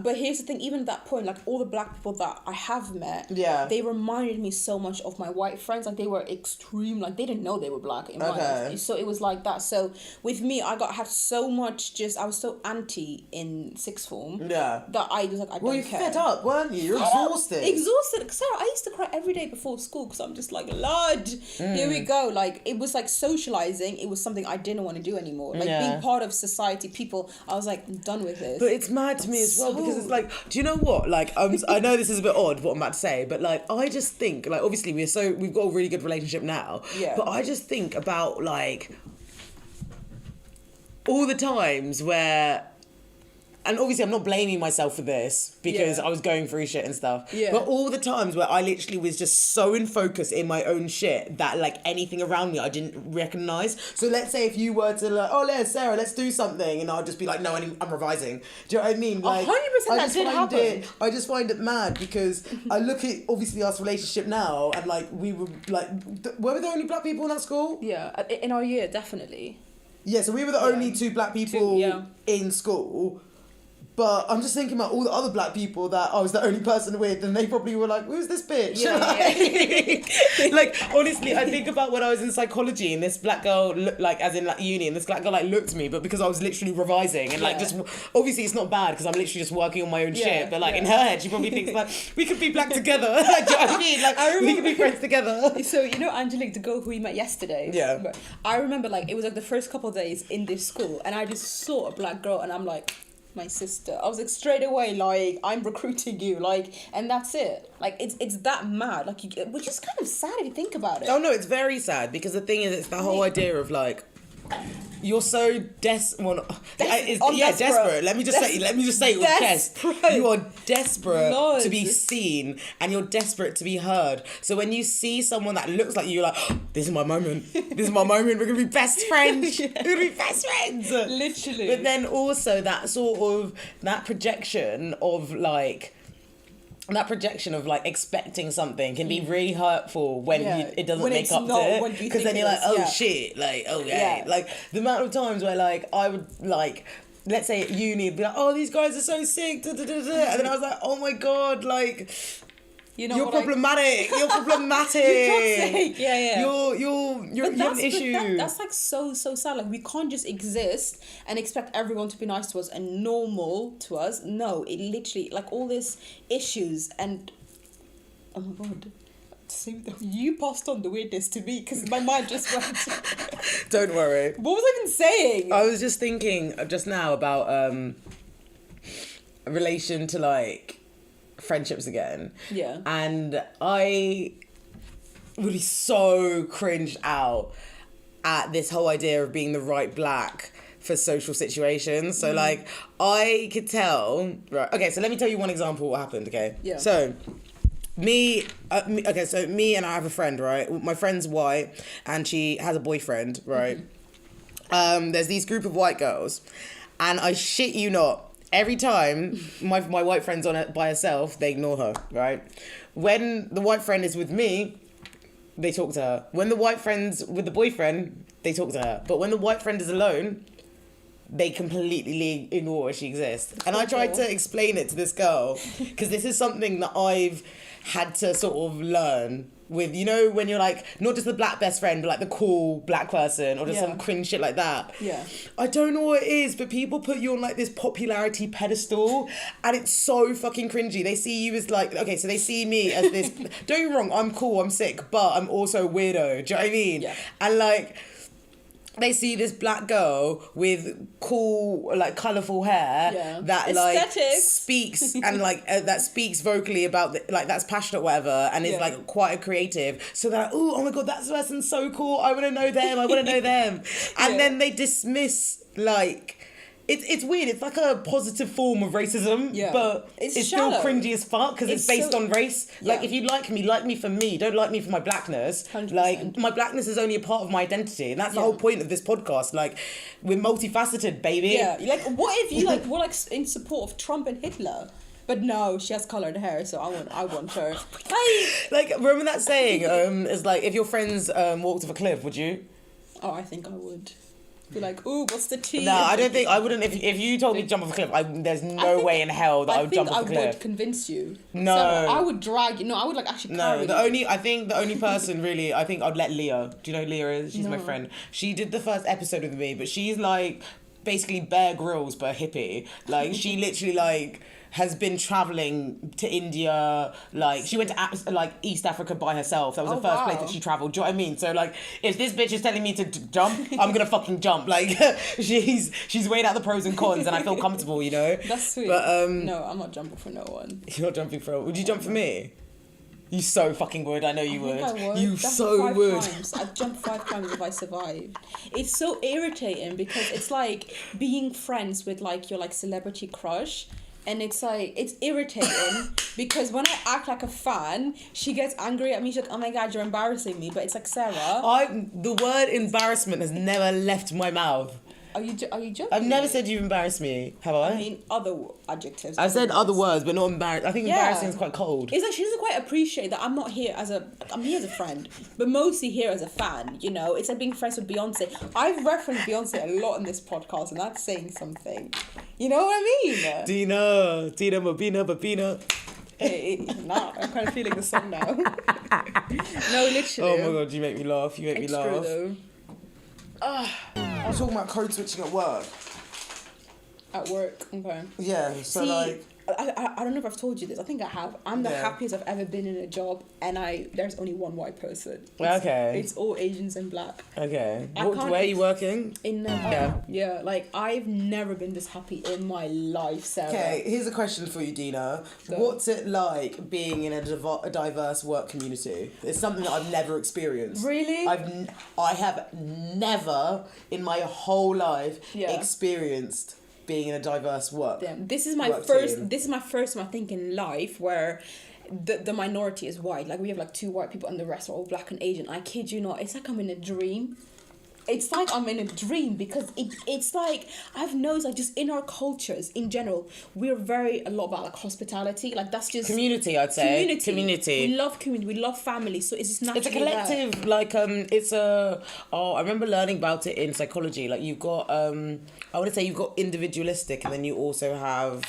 but here's the thing, even at that point, like all the black people that I have met, they reminded me so much of my white friends. Like they were extreme, like they didn't know they were black in my eyes. So it was like that. So with me, I had so much I was so anti in sixth form that I was like, I don't care. Well, you fed up, weren't you? You're exhausted. Sarah, I used to cry every day before school because I'm just like, Lord, here we go. Like it was like socializing. It was something I didn't want to do anymore. Like being part of society, people, I was like, I'm done with this. But it's mad to me as well because it's like, do you know what? Like, I know this is a bit odd what I'm about to say, but like, I just think like, obviously we've got a really good relationship now. Yeah. But I just think about like all the times where. And obviously I'm not blaming myself for this because I was going through shit and stuff. Yeah. But all the times where I literally was just so in focus in my own shit that like anything around me I didn't recognise. So let's say if you were to like, oh, Sarah, let's do something. And I'd just be like, no, I'm revising. Do you know what I mean? Like, 100% that did happen. I just find it mad because I look at obviously our relationship now and like we were like, were we the only black people in that school? Yeah, in our year, definitely. Yeah, so we were the only two black people in school. But I'm just thinking about all the other black people that I was the only person with, and they probably were like, "Who's this bitch?" Like honestly, I think about when I was in psychology and this black girl looked like, as in like uni, and this black girl like looked at me, but because I was literally revising and like just obviously it's not bad because I'm literally just working on my own shit, but like in her head she probably thinks like we could be black together. Like, do you know what I mean? Like we could be friends together. So you know Angelique, the girl who we met yesterday. Yeah. But I remember like it was like the first couple of days in this school, and I just saw a black girl, and I'm like, my sister. I was like straight away like, I'm recruiting you, like, and that's it. Like it's that mad, like which is kind of sad if you think about it. Oh no, it's very sad because the thing is, it's the whole idea of like, you're so desperate. Let me just say it with chest. You are desperate to be seen, and you're desperate to be heard. So when you see someone that looks like you, you're like, oh, this is my moment. This is my moment. We're gonna be best friends. We're gonna be best friends. Literally. But then also that sort of that projection of like expecting something can be really hurtful when it doesn't make up to it, because then you're like, oh shit, like, oh yeah. Like the amount of times where like I would like, let's say at uni, be like, oh, these guys are so sick, and then I was like, oh my god, like You know, you're problematic. You're problematic. You're toxic. Yeah. You have an issue. That's like so sad. Like, we can't just exist and expect everyone to be nice to us and normal to us. No, it literally, like, all these issues and oh my god. You passed on the weirdness to me because my mind just went. Don't worry. What was I even saying? I was just thinking just now about relation to like friendships again. Yeah. And I would be so cringed out at this whole idea of being the right black for social situations. So like I could tell. Right. Okay. So let me tell you one example of what happened. Okay. Yeah. So. Me and I have a friend, right? My friend's white and she has a boyfriend, right? There's these group of white girls and I shit you not, every time my white friend's on it by herself, they ignore her, right? When the white friend is with me, they talk to her. When the white friend's with the boyfriend, they talk to her. But when the white friend is alone, they completely ignore where she exists. And I tried to explain it to this girl because this is something that I've had to sort of learn with, you know, when you're like, not just the black best friend, but like the cool black person or just some cringe shit like that. Yeah. I don't know what it is, but people put you on like this popularity pedestal and it's so fucking cringy. They see you as like, okay, so they see me as this, don't get me wrong, I'm cool, I'm sick, but I'm also a weirdo. Do you know what I mean? Yeah. And like, they see this black girl with cool, like, colourful hair that, like, speaks and, like, that speaks vocally about, like, that's passionate or whatever and is, like, quite a creative. So they're like, oh my God, that person's so cool. I want to know them. And then they dismiss, like... It's weird. It's like a positive form of racism, but it's still cringy as fuck because it's based on race. Like, if you like me for me. Don't like me for my blackness. 100%. Like, my blackness is only a part of my identity, and that's the whole point of this podcast. Like, we're multifaceted, baby. Yeah. Like, what if you like were like in support of Trump and Hitler? But no, she has coloured hair, so I want her. Like, remember that saying? It's like, if your friends walked off a cliff, would you? Oh, I think I would. Be like, ooh, what's the tea? No, I don't think I wouldn't. If you told me to jump off a cliff, there's no way in hell that I would jump off a cliff. I would convince you. No, so I would drag you. No, I would like actually carry you. I think the only person really, I think I'd let Leah. Do you know who Leah is? She's my friend. She did the first episode with me, but she's like basically Bear Grylls but a hippie. Like she literally like has been travelling to India, like she went to like East Africa by herself. That was the first place that she travelled. Do you know what I mean? So like, if this bitch is telling me to jump, I'm gonna fucking jump. Like she's weighed out the pros and cons, and I feel comfortable. You know. That's sweet. But no, I'm not jumping for no one. You're not jumping for. Would you jump for me? You so fucking would. I know you would. I would. You That's so 5 would. Times. I'd jump 5 times if I survived. It's so irritating because it's like being friends with like your like celebrity crush. And it's like, it's irritating because when I act like a fan, she gets angry at me. She's like, oh my God, you're embarrassing me. But it's like, Sarah. The word embarrassment has never left my mouth. Are you joking? I've never said you've embarrassed me, have I? I mean, other adjectives. I've said other words, but not embarrassed. I think embarrassing is quite cold. It's like she doesn't quite appreciate that I'm here as a friend, but mostly here as a fan, you know? It's like being friends with Beyonce. I've referenced Beyonce a lot in this podcast, and that's saying something. You know what I mean? Dina, Babina. Hey, nah, I'm kind of feeling the song now. No, literally. Oh my God, you make me laugh. It's true, though. I was talking about code switching at work. At work, okay. Yeah, so see, like... I don't know if I've told you this. I think I have. I'm the happiest I've ever been in a job, and there's only one white person. It's all Asians and black. Okay. Where are you working? In yeah. Like I've never been this happy in my life, Sarah. Okay, here's a question for you, Dina. What's it like being in a diverse work community? It's something that I've never experienced. Really? I have never in my whole life experienced being in a diverse work. This is my first time I think in life where the minority is white. Like we have like 2 white people and the rest are all black and Asian. I kid you not, it's like I'm in a dream. It's like I'm in a dream because it's like I've noticed like just in our cultures in general we're a lot about like hospitality, like that's just community. I'd say community. We love community. We love family. So it's just naturally it's a collective. Like it's a. Oh, I remember learning about it in psychology. Like you've got I want to say you've got individualistic, and then you also have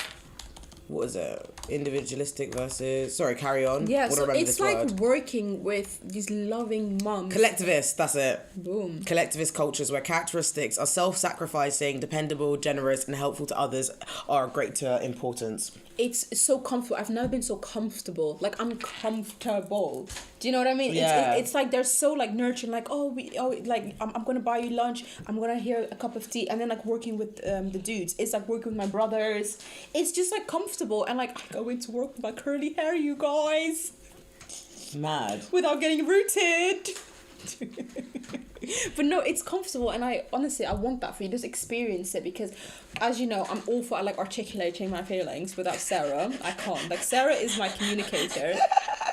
what is it? Individualistic versus... Sorry, carry on. Yeah, What do I so remember it's this like word? working with these loving mums. Collectivist, that's it. Boom. Collectivist cultures where characteristics are self-sacrificing, dependable, generous, and helpful to others are of greater importance. It's so comfortable. I've never been so comfortable. Like, I'm comfortable. Do you know what I mean? Yeah. It's like they're so like nurturing. Like, like I'm gonna buy you lunch. I'm gonna hear a cup of tea, and then like working with the dudes. It's like working with my brothers. It's just like comfortable, and like I go into work with my curly hair, you guys, Mad. without getting rooted. But no, it's comfortable, and I honestly want that for you. Just experience it, because as you know, I'm all for like articulating my feelings. Without Sarah, I can't. Like, Sarah is my communicator.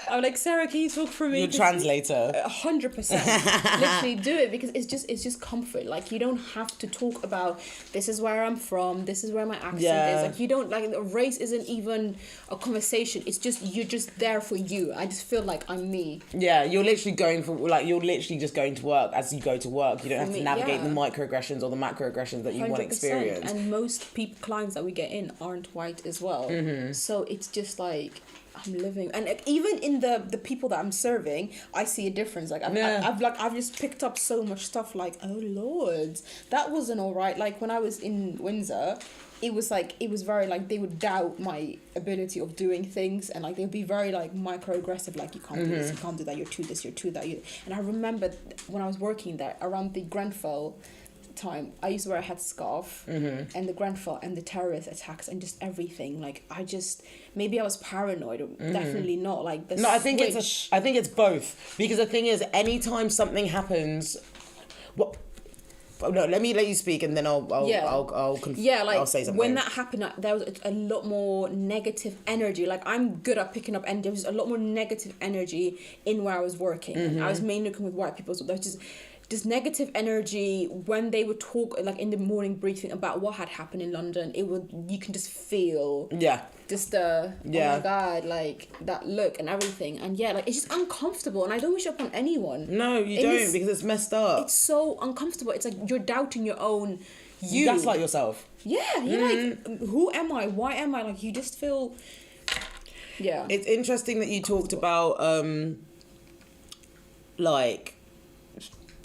I'm like, Sarah, can you talk for me? Your translator. 100%. Literally do it, because it's just comfort. Like, you don't have to talk about this is where I'm from, this is where my accent is. Like, you don't, like, race isn't even a conversation. It's just, you're just there for you. I just feel like I'm me. Yeah, you're literally just going to work as you go to work. You don't have to navigate the microaggressions or the macroaggressions that you want to experience. And most clients that we get in aren't white as well. Mm-hmm. So it's just like, I'm living, and like, even in the people that I'm serving, I see a difference. Like I've just picked up so much stuff. Like, oh Lord, that wasn't all right. Like, when I was in Windsor, it was very like they would doubt my ability of doing things, and like they'd be very like microaggressive. Like, you can't do this, you can't do that. You're too this, you're too that. And I remember when I was working there around the Grenfell time, I used to wear a headscarf, and the Grenfell and the terrorist attacks and just everything. Like, maybe I was paranoid, or definitely not. Like, I think it's both, because the thing is, anytime something happens, let me let you speak, and then I'll say something. When that happened, there was a lot more negative energy. Like, I'm good at picking up, and there was a lot more negative energy in where I was working. I was mainly working with white people, so there was just this negative energy when they would talk, like in the morning briefing, about what had happened in London. You can just feel just oh my God, like that look and everything, and like it's just uncomfortable, and I don't wish it upon anyone. No, you don't, because it's messed up. It's so uncomfortable. It's like you're doubting your own you. That's like yourself. Yeah, you're like, who am I? Why am I? Like, you just feel. Yeah. It's interesting that you talked about like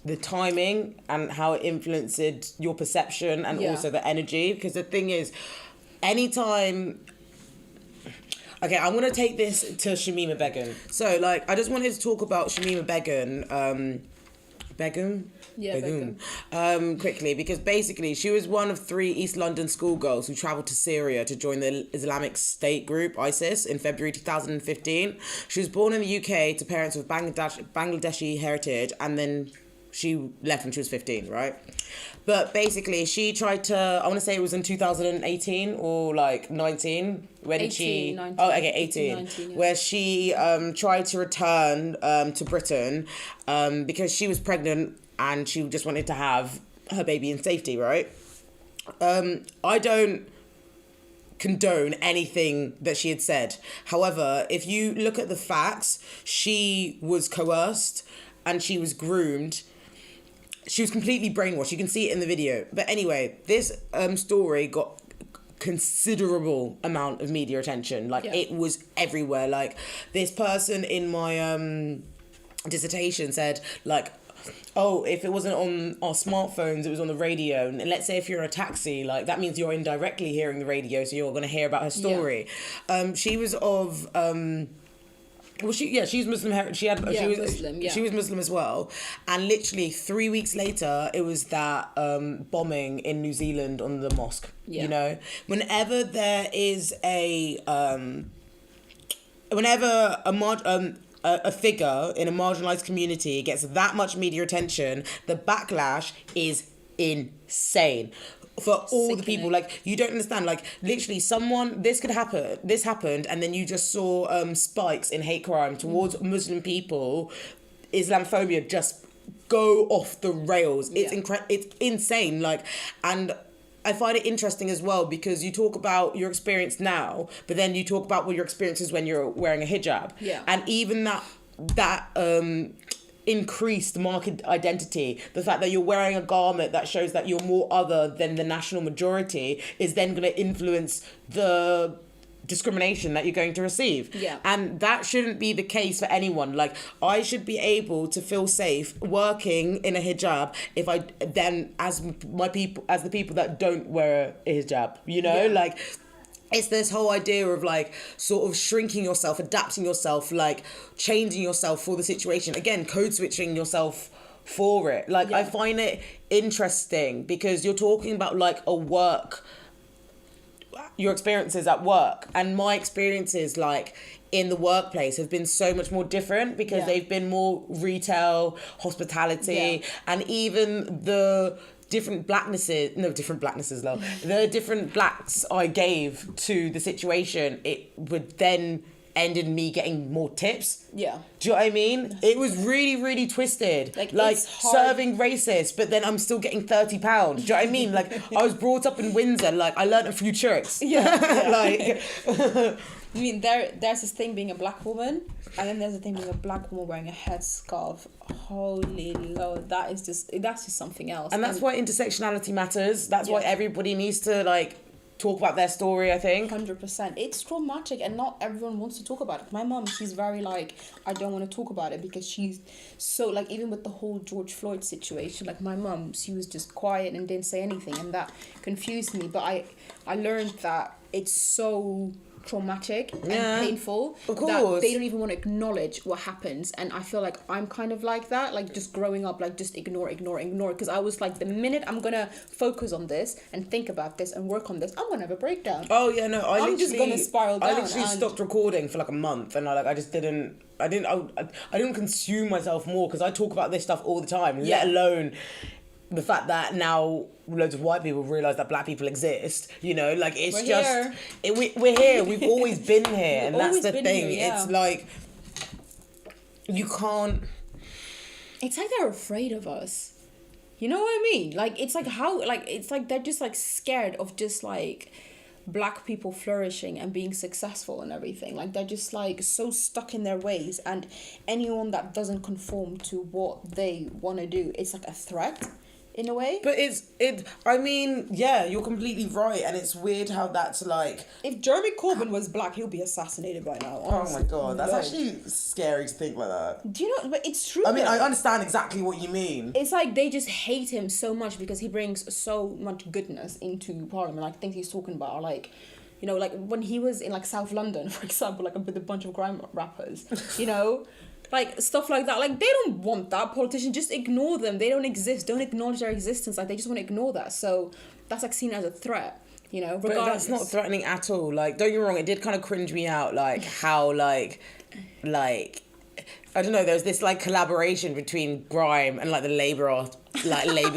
the timing and how it influenced your perception and also the energy, because the thing is, anytime... Okay, I'm going to take this to Shamima Begum. So, like, I just wanted to talk about Shamima Begum. Begum? Yeah, Begum. Quickly, because basically she was one of 3 East London schoolgirls who travelled to Syria to join the Islamic State group, ISIS, in February 2015. She was born in the UK to parents with Bangladeshi heritage, and then she left when she was 15, right? But basically, she tried to, I want to say it was in 2018 or like 19, when 18, 19, 18, 19, where she tried to return to Britain because she was pregnant and she just wanted to have her baby in safety, right? I don't condone anything that she had said. However, if you look at the facts, she was coerced and she was groomed. She was completely brainwashed. You can see it in the video. But anyway, this story got considerable amount of media attention. Like, it was everywhere. Like, this person in my dissertation said, like, oh, if it wasn't on our smartphones, it was on the radio. And let's say if you're in a taxi, like, that means you're indirectly hearing the radio, so you're going to hear about her story. She was of... she's Muslim. She was Muslim. She was Muslim as well, and literally 3 weeks later, it was that bombing in New Zealand on the mosque. You know, whenever there is a figure in a marginalized community gets that much media attention, the backlash is insane. For all the people, like, you don't understand, like, literally this happened, and then you just saw spikes in hate crime towards Muslim people, Islamophobia just go off the rails. It's it's insane, like, and I find it interesting as well, because you talk about your experience now, but then you talk about what your experience is when you're wearing a hijab, and even that increased market identity, the fact that you're wearing a garment that shows that you're more other than the national majority, is then going to influence the discrimination that you're going to receive. Yeah. And that shouldn't be the case for anyone. Like, I should be able to feel safe working in a hijab if I then as the people that don't wear a hijab, you know? Yeah. Like, it's this whole idea of like sort of shrinking yourself, adapting yourself, like changing yourself for the situation. Again, code switching yourself for it. Like, I find it interesting because you're talking about like your experiences at work, and my experiences like in the workplace have been so much more different because they've been more retail, hospitality, and even the different blacknesses, the different blacks I gave to the situation, it would then end in me getting more tips. Yeah. Do you know what I mean? It was really, really twisted. Like serving racist, but then I'm still getting £30. Do you know what I mean? Like, I was brought up in Windsor, like I learned a few tricks. Yeah. Like I mean, there's this thing being a black woman, and then there's a thing being a black woman wearing a headscarf. Holy Lord, that's just something else. And that's why intersectionality matters. That's why everybody needs to like talk about their story, I think. 100%. It's traumatic, and not everyone wants to talk about it. My mom, she's very like, I don't want to talk about it because she's so like, even with the whole George Floyd situation, like my mom, she was just quiet and didn't say anything, and that confused me. But I learned that it's so traumatic and painful that they don't even want to acknowledge what happens. And I feel like I'm kind of like that, like just growing up, like just ignore, because I was like, the minute I'm gonna focus on this and think about this and work on this, I'm gonna have a breakdown. I'm just gonna spiral down. I literally stopped recording for like a month, and I didn't consume myself more because I talk about this stuff all the time, let alone the fact that now loads of white people realise that black people exist, you know, like it's we're here, we've always been here, and that's the thing. It's like, you can't... It's like they're afraid of us. You know what I mean? Like, it's like how, like, it's like they're just like scared of just like black people flourishing and being successful and everything. Like, they're just like so stuck in their ways, and anyone that doesn't conform to what they want to do, it's like a threat in a way. But I mean, yeah, you're completely right, and it's weird how that's like... If Jeremy Corbyn was black, he'll be assassinated by now. Honestly. Oh my God, that's actually scary to think like that. Do you know, but it's true. I mean, I understand exactly what you mean. It's like they just hate him so much because he brings so much goodness into Parliament. Like, things he's talking about are like, you know, like when he was in like South London, for example, like with a bunch of grime rappers, you know, like stuff like that. Like, they don't want that. Politicians, just ignore them. They don't exist. Don't acknowledge their existence. Like, they just want to ignore that. So that's like seen as a threat, you know, regardless. But that's not threatening at all. Like, don't get me wrong, it did kind of cringe me out, like how like I don't know, there's this like collaboration between grime and like the Labour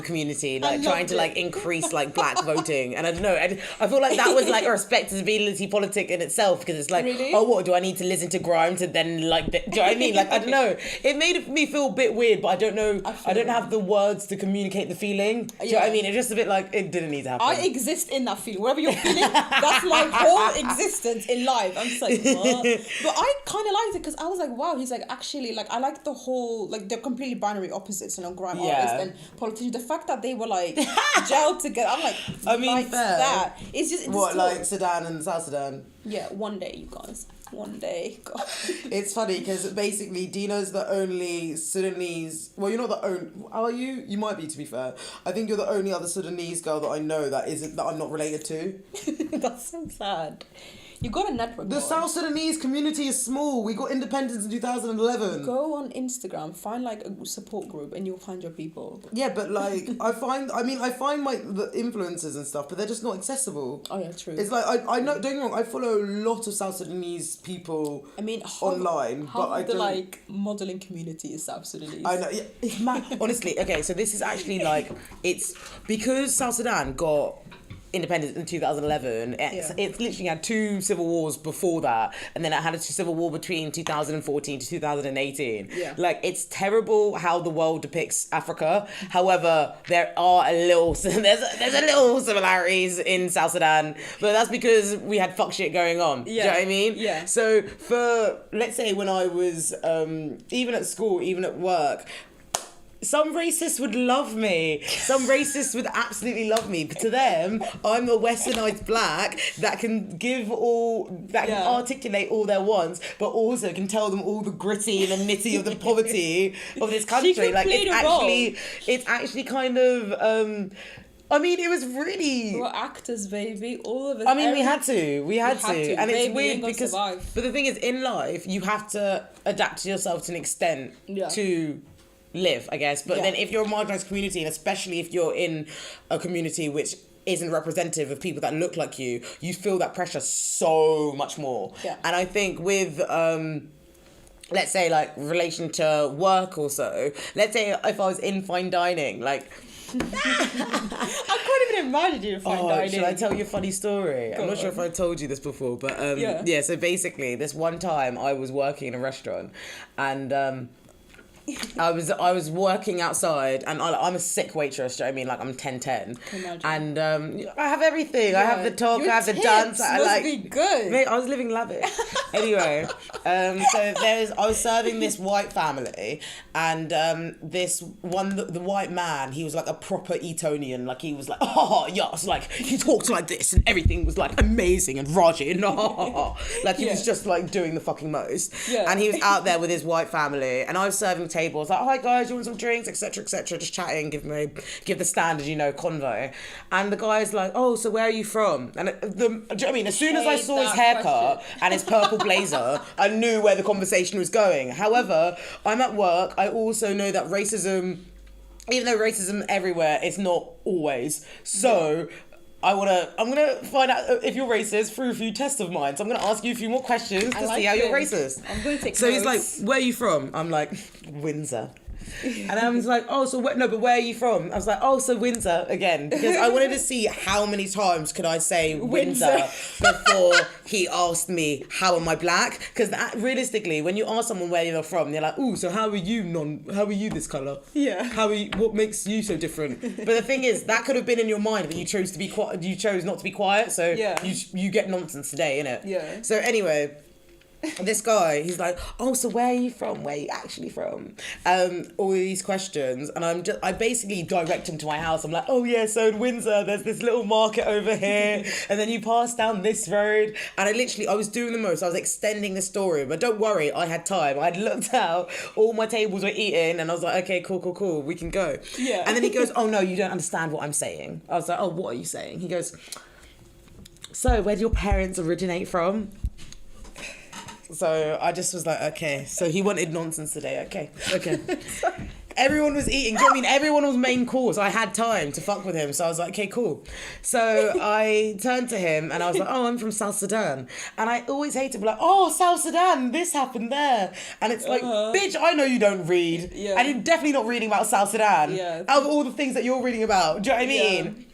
community, like trying to like increase like black voting. And I don't know, I feel like that was like a respectability politic in itself, because it's like, really? Oh, what, do I need to listen to grime to then like, do you know what I mean? Like, I don't know, it made me feel a bit weird, but I don't know, I don't have the words to communicate the feeling. Do you know what I mean? It's just a bit like, it didn't need to happen. I exist in that feeling. Whatever you're feeling, that's my whole existence in life. I'm just like, what? But I kind of liked it because I was like, wow, he's like, actually, like, I like the whole, like, they're completely binary opposites, you know, grime artists and politicians. The fact that they were like gelled together, I'm like, I mean, like fair. That. It's just what, like Sudan and South Sudan? Yeah, one day, you guys. One day. God. It's funny because basically Dina's the only Sudanese... Well, you're not the only... Are you? You might be, to be fair. I think you're the only other Sudanese girl that I know that I'm not related to. That's so sad. You got a network. The South Sudanese community is small. We got independence in 2011. Go on Instagram, find like a support group, and you'll find your people. Yeah, but like I find my the influencers and stuff, but they're just not accessible. Oh yeah, true. It's like I know. Don't get me wrong. I follow a lot of South Sudanese people. I mean, online, but I don't. Like modeling community is South Sudanese. I know. Yeah, it's mad. Honestly, okay. So this is actually like, it's because South Sudan got independence in 2011. It's literally had 2 civil wars before that, and then it had a civil war between 2014 to 2018. Yeah. Like, it's terrible how the world depicts Africa. However, there are there's a little similarities in South Sudan, but that's because we had fuck shit going on. Yeah. Do you know what I mean? Yeah. So for, let's say when I was even at school, even at work, some racists would love me. Some racists would absolutely love me. But to them, I'm a westernized black that can can articulate all their wants, but also can tell them all the gritty and the nitty of the poverty of this country. Like it's actually kind of I mean, it was really... We're actors, baby. All of us. I mean, we had to. And baby, it's weird because... survive. But the thing is, in life, you have to adapt to yourself to an extent to live, I guess. But then if you're a marginalised community, and especially if you're in a community which isn't representative of people that look like you feel that pressure so much more. Yeah. And I think with... let's say, like, relation to work or so, let's say if I was in fine dining, like... I can't even imagine you in fine dining. Should I tell you a funny story? I'm not sure if I told you this before, but so basically this one time I was working in a restaurant and I was working outside and I'm a sick waitress, do you know what I mean? Like I'm 10-10. And I have everything. Yeah. I have the talk, I have the dance. Must be good. Mate, I was living lavish. Anyway, I was serving this white family and this one, the white man, he was like a proper Etonian. Like he was like, oh yes, like he talked like this and everything was like amazing and Raji and like he was just like doing the fucking most. Yeah. And he was out there with his white family and I was serving tables like, hi guys, you want some drinks, etc, just chatting, give the standard, convo. And the guy's like, oh, so where are you from? And do you know what I mean? As soon as I saw his haircut and his purple blazer, I knew where the conversation was going. However, I'm at work. I also know that racism, even though racism everywhere, it's not always. So I'm gonna find out if you're racist through a few tests of mine. So I'm gonna ask you a few more questions to see how you're racist. I'm gonna take So notes. he's like, where are you from? I'm like, Windsor. And I was like, oh, so but where are you from? I was like, oh, so Windsor again, because I wanted to see how many times could I say Windsor before he asked me how am I black? Because realistically, when you ask someone where you're from, they're like, ooh, so how are you this colour? Yeah. What makes you so different? But the thing is, that could have been in your mind, but you chose to be quiet. You chose not to be quiet, so you get nonsense today, innit? Yeah. So anyway. This guy, he's like, oh, so where are you from? Where are you actually from? All these questions. And I basically direct him to my house. I'm like, oh yeah, so in Windsor, there's this little market over here. And then you pass down this road. And I was doing the most. I was extending the story. But don't worry, I had time. I'd looked out, all my tables were eaten. And I was like, okay, cool, we can go. Yeah. And then he goes, oh no, you don't understand what I'm saying. I was like, oh, what are you saying? He goes, so where do your parents originate from? So I just was like, okay. So he wanted nonsense today. Okay. Everyone was eating. Do you know what I mean? Everyone was main course. I had time to fuck with him. So I was like, okay, cool. So I turned to him and I was like, oh, I'm from South Sudan. And I always hate to be like, oh, South Sudan, this happened there. And it's like, bitch, I know you don't read. Yeah. And you're definitely not reading about South Sudan. Yeah. Out of all the things that you're reading about. Do you know what I mean? Yeah.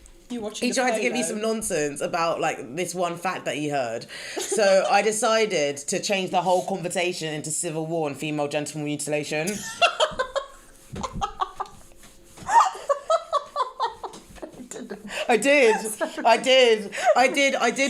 He tried to give me some nonsense about like this one fact that he heard. So I decided to change the whole conversation into civil war and female genital mutilation. I did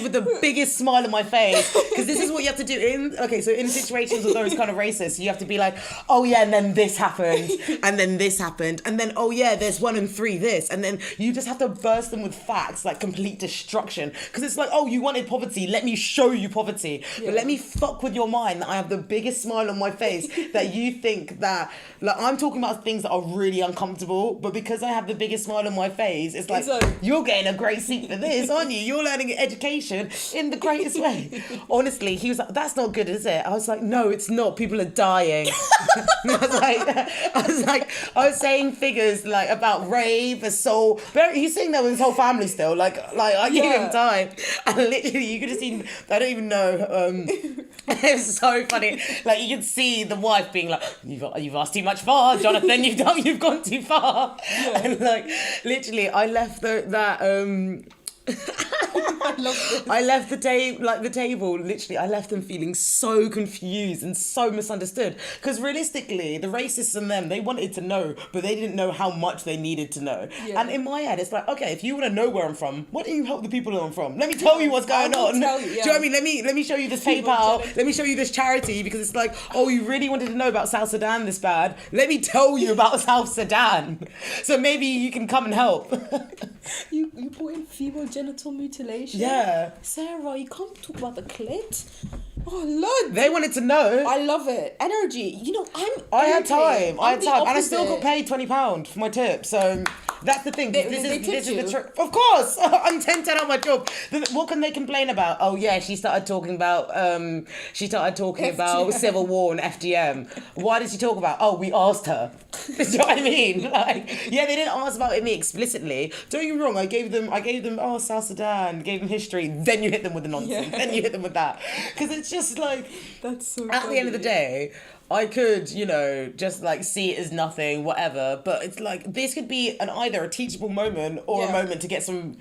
with the biggest smile on my face, because this is what you have to do in situations with those kind of racists. You have to be like, oh yeah, and then this happened, and then this happened, and then oh yeah, there's 1 and 3 this, and then you just have to burst them with facts, like complete destruction, because it's like, oh, you wanted poverty, let me show you poverty, but let me fuck with your mind that I have the biggest smile on my face that you think that, like, I'm talking about things that are really uncomfortable, but because I have the biggest smile on my face, it's like you're getting a great seat for this, aren't you? You're learning education in the greatest way. Honestly, he was like, that's not good, is it? I was like, no, it's not. People are dying. I was saying figures like about rape, assault. He's saying that with his whole family still. Like I gave him time. And literally, you could have seen, I don't even know. It was so funny. Like, you could see the wife being like, you've asked too much far, Jonathan. You've gone too far. Yeah. And like, literally, I left that I love this. I left the table, literally, I left them feeling so confused and so misunderstood. Because realistically, the racists and them, they wanted to know, but they didn't know how much they needed to know. Yeah. And in my head, it's like, okay, if you want to know where I'm from, why don't you help the people that I'm from? Let me tell you what's going on. Tell you, yeah. Do you know what I mean? Let me show you this PayPal. Let me show you this charity, because it's like, oh, you really wanted to know about South Sudan this bad? Let me tell you about South Sudan. So maybe you can come and help. You put in female genital mutilation. Yeah. Sarah, you can't talk about the clit. Oh Lord. They wanted to know. I love it. Energy. You know, I had time. I'm And the I still got opposite. paid £20 for my tip. So that's the thing. They This tipped is the you? trick. Of course, I'm 10 out my job. What can they complain about? Oh yeah, she started talking about FGM. civil war and FGM. Why did she talk about? Oh, we asked her. Do you know what I mean? Like, yeah, they didn't ask about me explicitly. Don't get me wrong. I gave them South Sudan, gave them history. Then you hit them with the nonsense. Yeah. Then you hit them with that, because it's just like, That's so at the end of the funny. day, I could, just like see it as nothing, whatever. But it's like, this could be either a teachable moment or a Yeah. moment to get something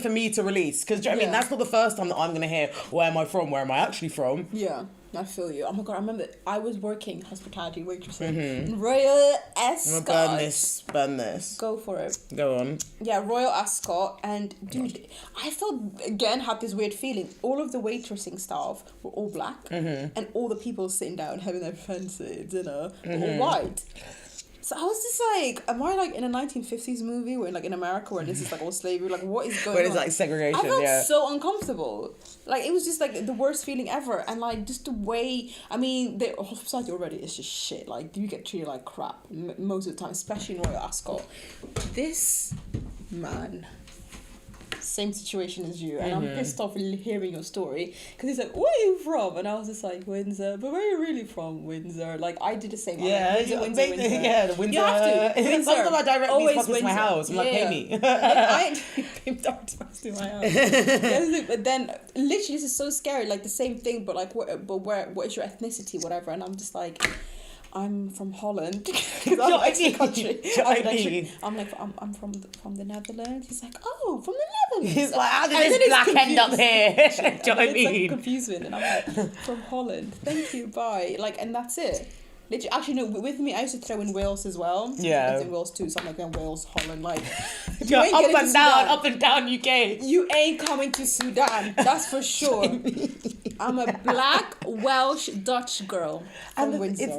for me to release. Because, I mean, Yeah. that's not the first time that I'm going to hear, where am I from? Where am I actually from? Yeah, I feel you. Oh my God, I remember I was working hospitality waitressing in Royal Ascot. I'm gonna burn this. Go for it. Go on. Yeah, Royal Ascot, and dude, I felt again had this weird feeling. All of the waitressing staff were all black, and all the people sitting down having their fancy dinner were all white. So I was just like, am I like in a 1950s movie where like in America where this is like all slavery? Like what is going Where on? it's like segregation, I felt yeah. so uncomfortable. Like it was just like the worst feeling ever. And like just the way, I mean, the society already is just shit. Like you get treated like crap most of the time, especially in Royal Ascot. This man, same situation as you, and I'm pissed off hearing your story because he's like, where are you from? And I was just like, Windsor. But where are you really from? Windsor. Like I did the same. I'm Yeah, like, Windsor. yeah, the Windsor. You have to. It's Windsor. something directly Always fucking to my Windsor. house. I'm like, pay me. I ain't don't to my house. But then literally this is so scary. Like the same thing, but like what is your ethnicity, whatever? And I'm just like, I'm from Holland. Because I'm I actually mean? country. Do I mean? I'm from the Netherlands. He's like, oh, from the Netherlands. He's like, how And did then this he's black end up confused. here? Do you know what I And it's like mean? confusement, and I'm like, from Holland. Thank you, bye. Like, and that's it. Literally, actually, no. With me, I used to throw in Wales as well. Yeah. I was in Wales too, so I'm like, Wales, Holland, like. You're ain't getting to Sudan. up and down UK. You ain't coming to Sudan, that's for sure. I'm a black Welsh Dutch girl from And Windsor. it's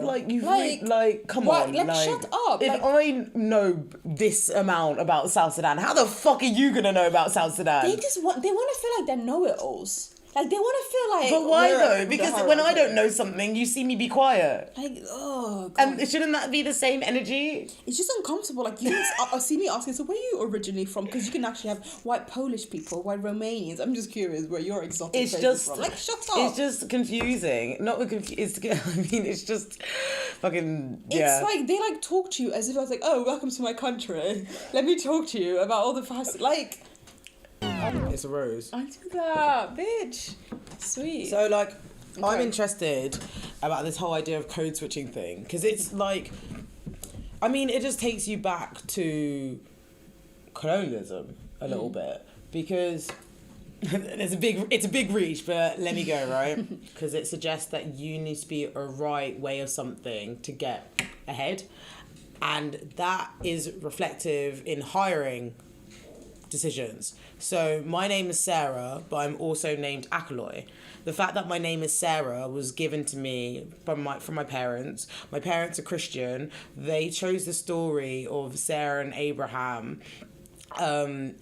like come what? on, Like, shut up. If Like, I know this amount about South Sudan, how the fuck are you gonna know about South Sudan? they want to feel like they're know-it-alls. Like they want to feel like. But why we're though? the Because hierarchy. when I don't know something, you see me be quiet. Like, oh God. And shouldn't that be the same energy? It's just uncomfortable. Like you see me asking, so where are you originally from? Because you can actually have white Polish people, white Romanians. I'm just curious where your exotic It's place just is from. Like, shut up. It's just confusing. Not confused. I mean, it's just fucking It's like they like talk to you as if I was like, oh, welcome to my country. Let me talk to you about all the fast like. It's a rose. I do that, bitch. Sweet. So like, I'm Okay. interested about this whole idea of code switching thing, because it's like, I mean, it just takes you back to colonialism a little bit, because it's a big reach, but let me go, right? Because it suggests that you need to be a right way of something to get ahead, and that is reflective in hiring decisions. So my name is Sarah, but I'm also named Akaloy. The fact that my name is Sarah was given to me from my parents. My parents are Christian. They chose the story of Sarah and Abraham,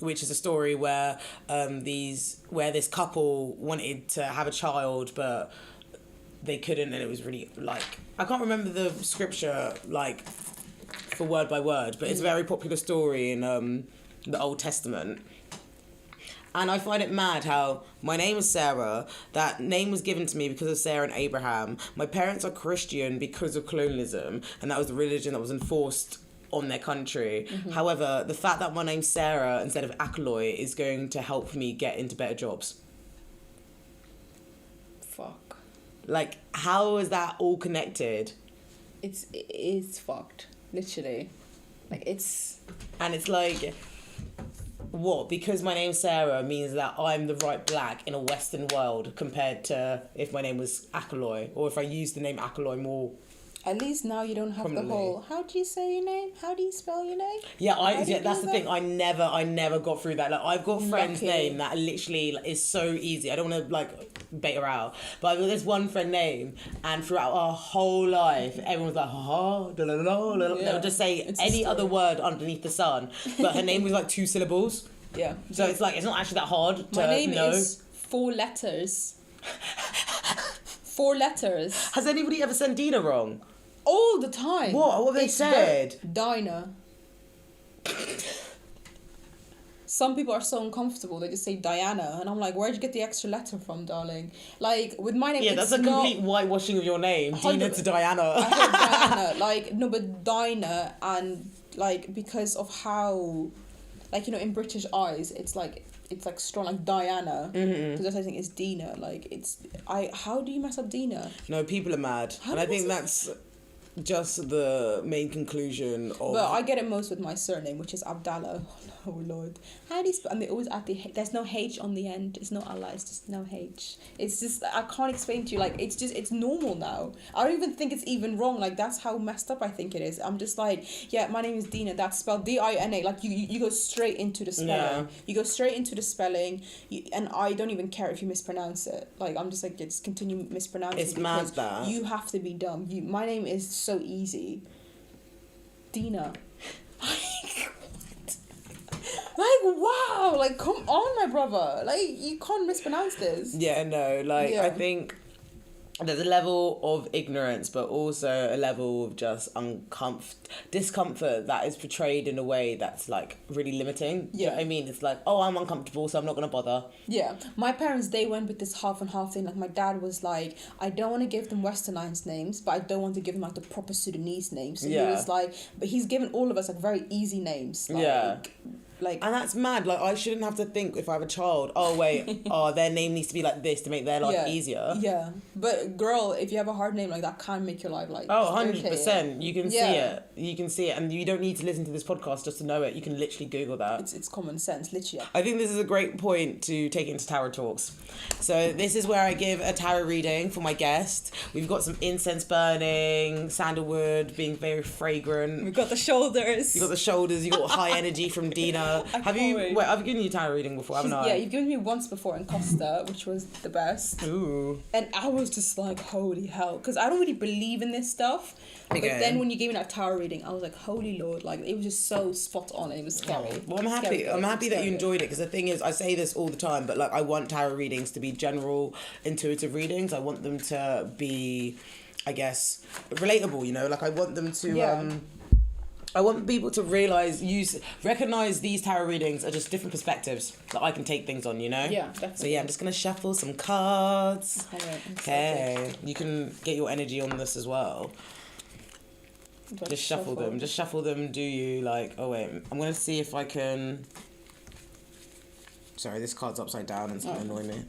which is a story where this couple wanted to have a child, but they couldn't, and it was really like, I can't remember the scripture like for word by word, but it's a very popular story in the Old Testament. And I find it mad how my name is Sarah. That name was given to me because of Sarah and Abraham. My parents are Christian because of colonialism, and that was the religion that was enforced on their country. However, the fact that my name's Sarah instead of Akaloy is going to help me get into better jobs. Fuck. Like, how is that all connected? It's fucked. Literally. Like it's. And it's like, What? Because my name's Sarah means that I'm the right black in a Western world compared to if my name was Akaloy, or if I used the name Akaloy more. At least now you don't have the whole, how do you say your name? How do you spell your name? Yeah, that's the thing. I never got through that. Like, I've got friends' name that literally is so easy. I don't want to like bait her out, but I've got this one friend name, and throughout our whole life, everyone's like, they'll just say any other word underneath the sun, but her name was like 2 syllables. Yeah. So it's like, it's not actually that hard to know. My name is 4 letters. 4 letters. Has anybody ever sent Dina wrong? All the time. What have they said? Dina. Some people are so uncomfortable, they just say Diana, and I'm like, where'd you get the extra letter from, darling? Like, with my name, that's a complete whitewashing of your name. Dina to Diana. I heard Diana, like, no, but Dina, and, like, because of how, like, you know, in British eyes, it's like strong, like Diana, because that's, I think, it's Dina, like, how do you mess up Dina? No, people are mad, and I think that's just the main conclusion of... But I get it most with my surname, which is Abdallah. Oh Lord, how do you spell? And they always add there's no H on the end. It's no Allah. It's just no H. It's just, I can't explain to you. Like, it's normal now. I don't even think it's even wrong. Like, that's how messed up I think it is. I'm just like, yeah, my name is Dina. That's spelled Dina. Like, you go straight into the spelling. Yeah. You go straight into the spelling, and I don't even care if you mispronounce it. Like, I'm just like, just continue mispronouncing. It's mad that you have to be dumb. My name is so easy. Dina. Like, wow, like, come on, my brother. Like, you can't mispronounce this. Yeah, no, like, I think there's a level of ignorance, but also a level of just discomfort that is portrayed in a way that's, like, really limiting. Yeah. You know what I mean? It's like, oh, I'm uncomfortable, so I'm not going to bother. Yeah. My parents, they went with this half and half thing. Like, my dad was like, I don't want to give them westernized names, but I don't want to give them, like, the proper Sudanese names. So he was like, but he's given all of us, like, very easy names. Like, like, and that's mad. Like, I shouldn't have to think if I have a child, oh wait, their name needs to be like this to make their life easier. Yeah, but girl, if you have a hard name like that, can make your life like 100%. You can see it. You can see it, and you don't need to listen to this podcast just to know it. You can literally Google that. It's common sense, literally. I think this is a great point to take into tarot talks. So this is where I give a tarot reading for my guest. We've got some incense burning, sandalwood being very fragrant. We've got the shoulders. You got the shoulders. You got high energy from Dina. I've given you a tarot reading before, haven't I? Yeah, you've given me once before in Costa, which was the best. Ooh. And I was just like, holy hell, because I don't really believe in this stuff. Okay. But then when you gave me that tarot reading, I was like, holy Lord, like, it was just so spot on. It was scary. Well, I'm happy. I'm happy that you enjoyed it, because the thing is, I say this all the time, but like, I want tarot readings to be general, intuitive readings. I want them to be, I guess, relatable. You know, like, I want them to. I want people to recognize these tarot readings are just different perspectives that I can take things on, you know? Yeah, definitely. So yeah, I'm just going to shuffle some cards. Okay. You can get your energy on this as well. Just shuffle them. Just shuffle them. Do you like... Oh, wait. I'm going to see if I can... Sorry, this card's upside down and it's going to annoy me.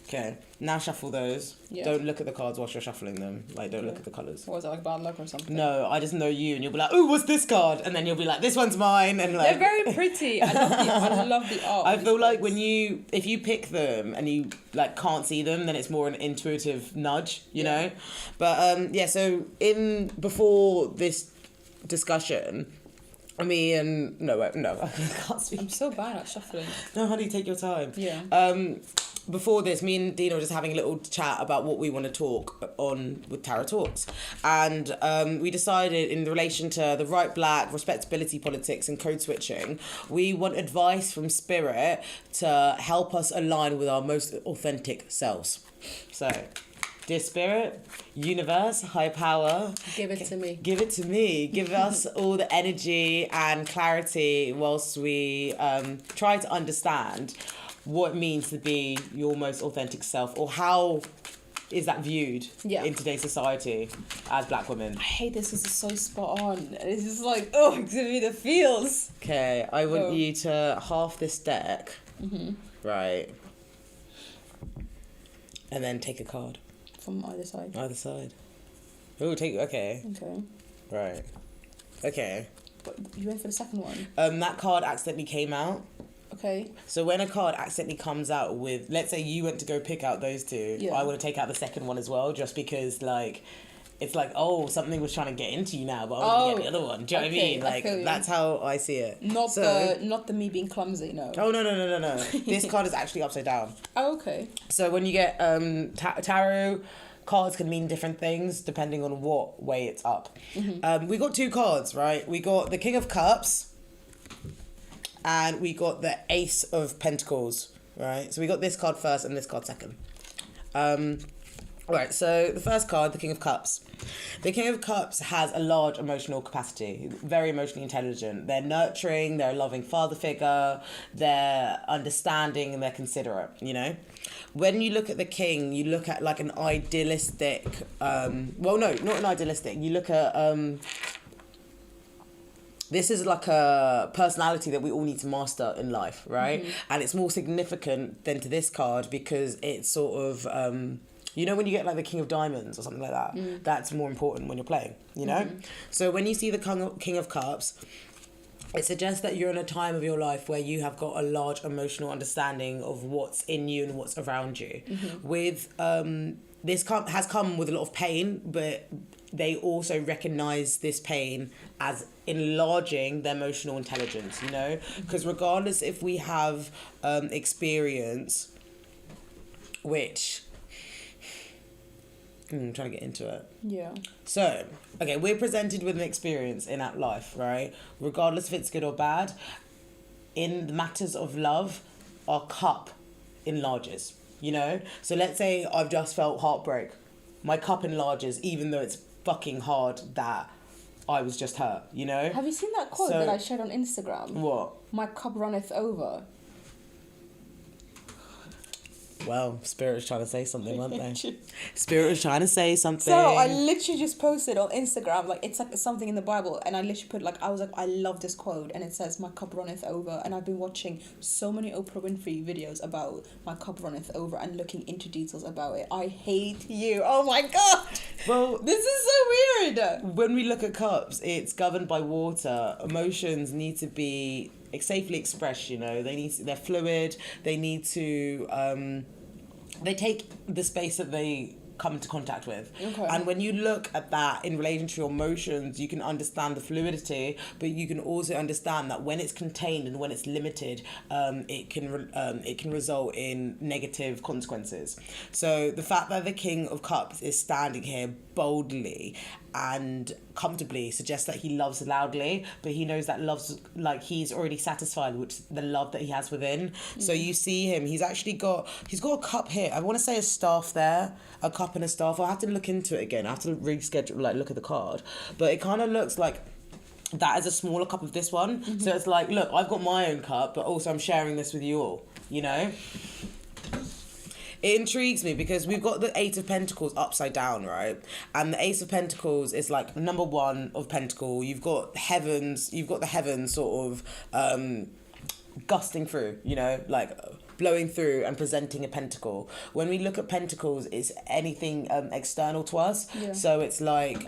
Okay, now shuffle those. Yeah. Don't look at the cards whilst you're shuffling them. Like, don't look at the colours. What, is that like bad luck or something? No, I just know you, and you'll be like, "Ooh, what's this card?" And then you'll be like, "This one's mine." And like, they're very pretty. I love the art. I feel like if you pick them and you like can't see them, then it's more an intuitive nudge, you know. But so before this discussion, I can't speak. I'm so bad at shuffling. No, honey, take your time. Yeah. Before this, me and Dina were just having a little chat about what we want to talk on with Tarot Talks. And we decided, in relation to the right black, respectability politics and code switching, we want advice from Spirit to help us align with our most authentic selves. So, dear Spirit, universe, high power. Give it to me. Give it to me. Give us all the energy and clarity whilst we try to understand what it means to be your most authentic self, or how is that viewed in today's society as black women. I hate this. This is so spot on. This is like, it's giving me the feels. Okay, I want you to half this deck. Mm-hmm. Right. And then take a card. From either side. Either side. Oh, okay. Okay. Right. Okay. But you went for the second one? That card accidentally came out. Okay. So when a card accidentally comes out with, let's say you went to go pick out those two, Yeah. I want to take out the second one as well, just because like, it's like, oh, something was trying to get into you now, but I was going to get the other one. Do you know what I mean? I feel Like, you. that's how I see it. Not the me being clumsy, no. Oh, no. This card is actually upside down. Oh, okay. So when you get tarot, cards can mean different things depending on what way it's up. We got two cards, right? We got the King of Cups and we got the Ace of Pentacles, right? So we got this card first and this card second. Right, so the first card, the King of Cups. The King of Cups has a large emotional capacity, very emotionally intelligent. They're nurturing, they're a loving father figure, they're understanding, and they're considerate, you know? When you look at the King, you look at like an idealistic, well, no, not an idealistic. You look at, this is like a personality that we all need to master in life, right? And it's more significant than to this card because it's sort of, you know, when you get like the King of Diamonds or something like that, that's more important when you're playing, you know? So when you see the King of Cups, it suggests that you're in a time of your life where you have got a large emotional understanding of what's in you and what's around you. With this has come with a lot of pain, but they also recognize this pain as enlarging their emotional intelligence, you know? Because regardless if we have experience, which... I'm trying to get into it. Yeah. So, okay, we're presented with an experience in our life, right? Regardless if it's good or bad, in the matters of love, our cup enlarges, you know? So let's say I've just felt heartbreak. My cup enlarges even though it's fucking hard that I was just hurt, you know? Have you seen that quote that I shared on Instagram? What? My cup runneth over. Well, Spirit was trying to say something, weren't they? Spirit was trying to say something. So I literally just posted on Instagram, like, it's like something in the Bible, and I literally put, like, I was like, I love this quote, and it says, my cup runneth over, and I've been watching so many Oprah Winfrey videos about my cup runneth over and looking into details about it. I hate you. Oh my God. Well, this is so weird. When we look at cups, it's governed by water. Emotions need to be safely expressed, you know. They're fluid. They need to... they take the space that they come into contact with. Okay. And when you look at that in relation to your emotions, you can understand the fluidity, but you can also understand that when it's contained and when it's limited, it can result in negative consequences. So the fact that the King of Cups is standing here boldly and comfortably suggests that he loves loudly, but he knows that love's like he's already satisfied with the love that he has within. So you see him, he's got a cup here. I want to say a staff there, a cup and a staff. I'll have to look into it again. I have to reschedule, like look at the card, but it kind of looks like that is a smaller cup of this one. So it's like, look, I've got my own cup, but also I'm sharing this with you all, you know. It intrigues me because we've got the Eight of Pentacles upside down, right? And the Ace of Pentacles is like number one of Pentacle. You've got the heavens sort of gusting through, you know, like blowing through and presenting a pentacle. When we look at pentacles, it's anything external to us. Yeah. So it's like...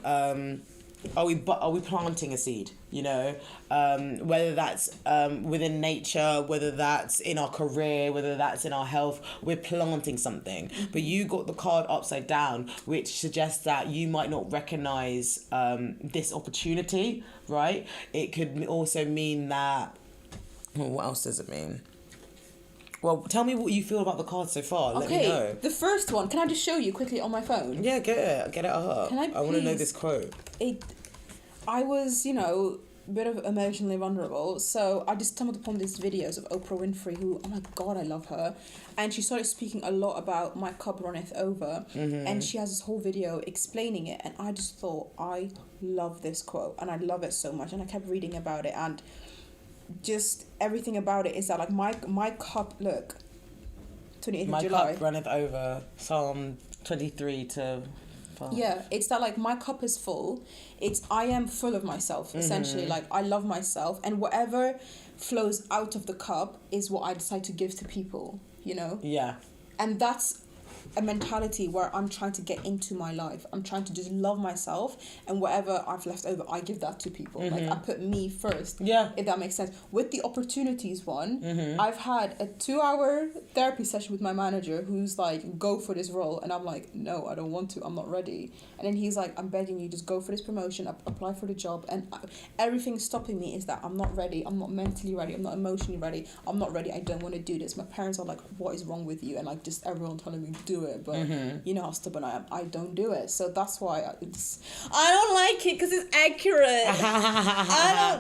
Are we planting a seed, you know, whether that's within nature, whether that's in our career, whether that's in our health, we're planting something. But you got the card upside down, which suggests that you might not recognize this opportunity, right? It could also mean that, well, what else does it mean? Well, tell me what you feel about the card so far. Let me know. The first one, can I just show you quickly on my phone? Yeah, get it up. Can I want to know this quote. I was, you know, a bit of emotionally vulnerable, so I just stumbled upon these videos of Oprah Winfrey, who, oh my God, I love her, and she started speaking a lot about my cup runneth over, and she has this whole video explaining it, and I just thought, I love this quote, and I love it so much, and I kept reading about it, and just everything about it is that, like, my cup, look, 28th of July. My cup runneth over, Psalm 23 to... Yeah, it's that, like, my cup is full. It's I am full of myself, essentially. Like, I love myself, and whatever flows out of the cup is what I decide to give to people, you know? Yeah. And that's a mentality where I'm trying to get into my life. I'm trying to just love myself, and whatever I've left over, I give that to people. Like, I put me first. Yeah. If that makes sense. With the opportunities one, I've had a 2-hour therapy session with my manager who's like, go for this role. And I'm like, no, I don't want to. I'm not ready. And then he's like, I'm begging you, just go for this promotion, apply for the job. And everything stopping me is that I'm not ready. I'm not mentally ready. I'm not emotionally ready. I'm not ready. I don't want to do this. My parents are like, what is wrong with you? And like, just everyone telling me do it. But you know how stubborn I am. I don't do it. So that's why I don't like it, because it's accurate.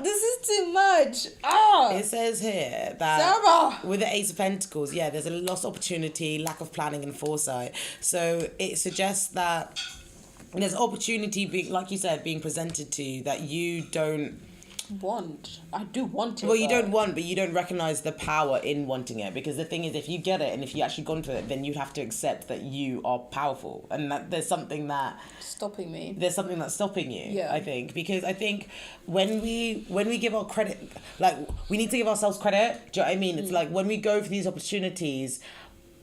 This is too much. It says here that Sarah! with the Ace of Pentacles, there's a lost opportunity, lack of planning and foresight. So it suggests that there's opportunity being, like you said, being presented to you that you don't want. I do want it. Well, you don't want, but you don't recognize the power in wanting it, because the thing is, if you get it and if you actually gone for it, then you'd have to accept that you are powerful, and that there's something that's stopping you. Yeah. I think, because I think when we give our credit, like, we need to give ourselves credit. Do you know what I mean? It's like when we go for these opportunities,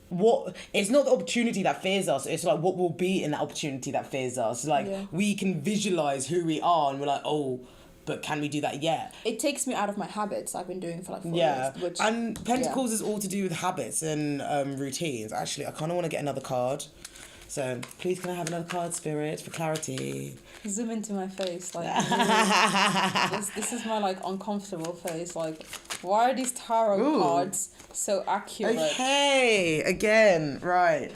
it's not the opportunity that fears us, it's like what will be in that opportunity that fears us. Like, we can visualize who we are and we're like, oh, but can we do that yet? It takes me out of my habits I've been doing for like 4 years. Which, and Pentacles is all to do with habits and routines. Actually, I kind of want to get another card. So please, can I have another card, Spirit, for clarity? Zoom into my face, like this is my like uncomfortable face. Like, why are these tarot cards so accurate? Okay, again, right.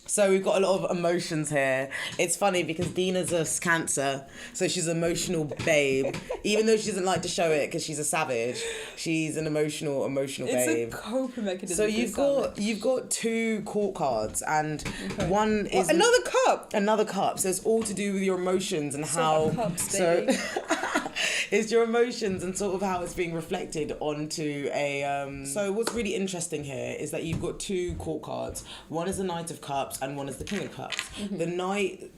So we've got a lot of emotions here. It's funny because Dina's a Cancer, so she's an emotional babe. Even though she doesn't like to show it because she's a savage, she's an emotional babe. It's a coping mechanism. So you've got 2 court cards, and one is another cup. So it's all to do with your emotions and how. It's your emotions and sort of how it's being reflected onto a. So what's really interesting here is that you've got 2 court cards. One is the Knight of Cups and one is the King of Cups. The Knight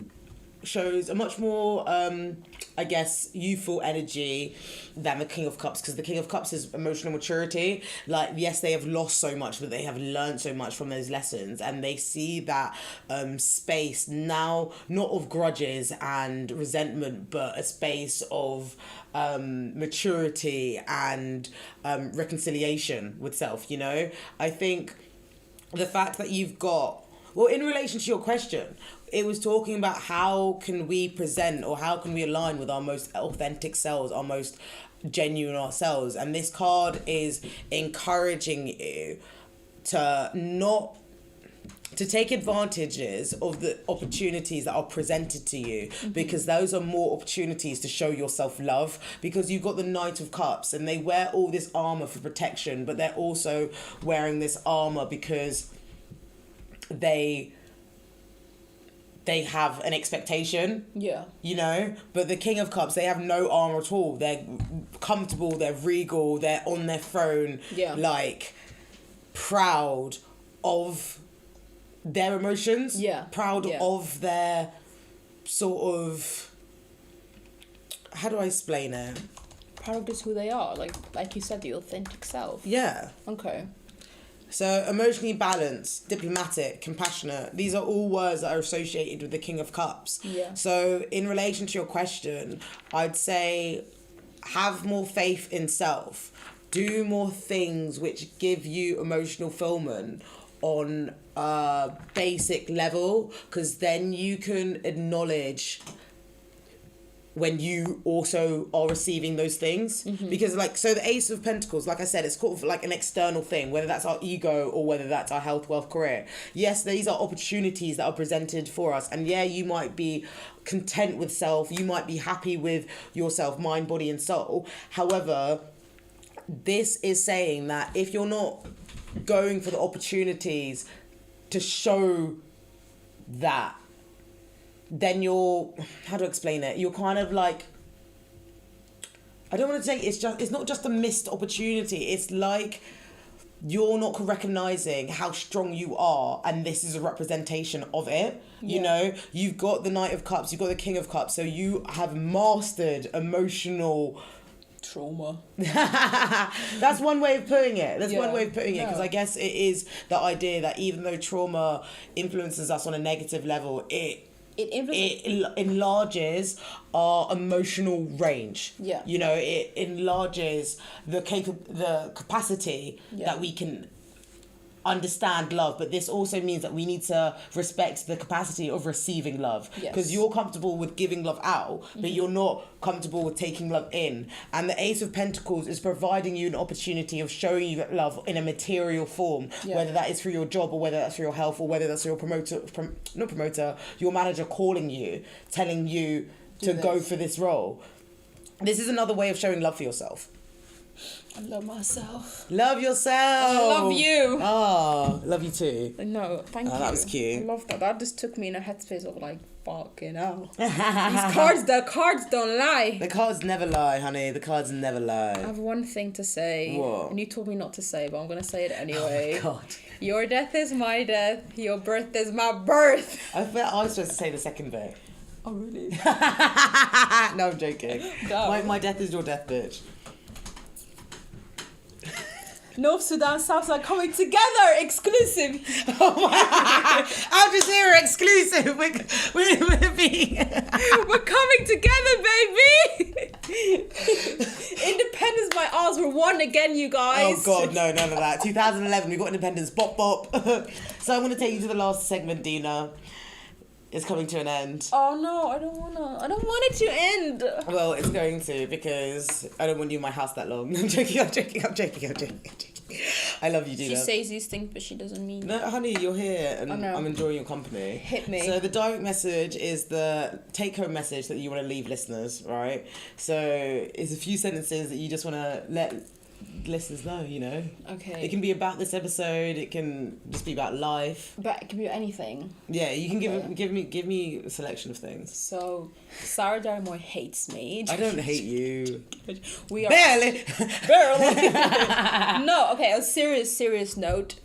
shows a much more, I guess, youthful energy than the King of Cups, because the King of Cups is emotional maturity. Like, yes, they have lost so much, but they have learned so much from those lessons, and they see that space now, not of grudges and resentment, but a space of maturity and reconciliation with self, you know? I think the fact that you've got, well, in relation to your question, it was talking about how can we present or how can we align with our most authentic selves, our most genuine ourselves. And this card is encouraging you to take advantages of the opportunities that are presented to you, because those are more opportunities to show your self-love, because you've got the Knight of Cups and they wear all this armor for protection, but they're also wearing this armor because they have an expectation, you know. But the King of Cups, they have no armor at all. They're comfortable, they're regal, they're on their throne, like, proud of their emotions, proud of their sort of, how do I explain it? Proud of just who they are, like you said, the authentic self. Okay. So emotionally balanced, diplomatic, compassionate, these are all words that are associated with the King of Cups. So in relation to your question, I'd say have more faith in self. Do more things which give you emotional fulfillment on a basic level, because then you can acknowledge when you also are receiving those things. Because, like, so the Ace of Pentacles, like I said, it's sort of like an external thing, whether that's our ego or whether that's our health, wealth, career. Yes, these are opportunities that are presented for us, and you might be content with self, you might be happy with yourself, mind, body and soul. However, this is saying that if you're not going for the opportunities to show that, then you're, how to explain it, you're kind of like, I don't want to say it's not just a missed opportunity, it's like you're not recognizing how strong you are, and this is a representation of it. You know, you've got the Knight of Cups, you've got the King of Cups, so you have mastered emotional Trauma. That's one way of putting it. That's one Yeah. way of putting it, because No. I guess it is the idea that even though trauma influences us on a negative level, it enlarges our emotional range. Yeah. You know, it enlarges the capacity Yeah. that we can understand love, but this also means that we need to respect the capacity of receiving love, because Yes. you're comfortable with giving love out, but you're not comfortable with taking love in. And the Ace of Pentacles is providing you an opportunity of showing you that love in a material form, Yeah. whether that is through your job, or whether that's for your health, or whether that's your your manager calling you, telling you to Do go this. for this role. This is another way of showing love for yourself. I love myself. Love yourself. I love you. Oh, love you too. No, thank you. That was cute. I love that. That just took me in a headspace of like, fucking hell. The cards don't lie. The cards never lie, honey. The cards never I lie. have one thing to say. What? And you told me not to say, but I'm going to say it anyway. Oh, God. Your death is my death. Your birth is my birth. I felt I was supposed to say the second bit. Oh, really? No, I'm joking. No. My death is your death, bitch. North Sudan, South Sudan coming together, exclusive. Oh my! Al Jazeera exclusive. We're being. We're coming together, baby. Independence by ours. We're one again, you guys. Oh God, no, none of that. 2011, we got independence. Bop bop. So I'm gonna take you to the last segment, Dina. It's coming to an end. Oh no, I don't want it to end. Well, it's going to, because I don't want you in my house that long. I'm joking. I love you, Dina. She says these things, but she doesn't mean No, honey, you're here, and I know. I'm enjoying your company. Hit me. So the direct message is the take-home message that you want to leave listeners, right? So it's a few sentences that you just want to let listeners know, you know? Okay. It can be about this episode, it can just be about life. But it can be anything. Yeah, you can give me a selection of things. So, Sarah Darmoy hates me. I don't hate you. We are Barely. barely. No, okay, on a serious note,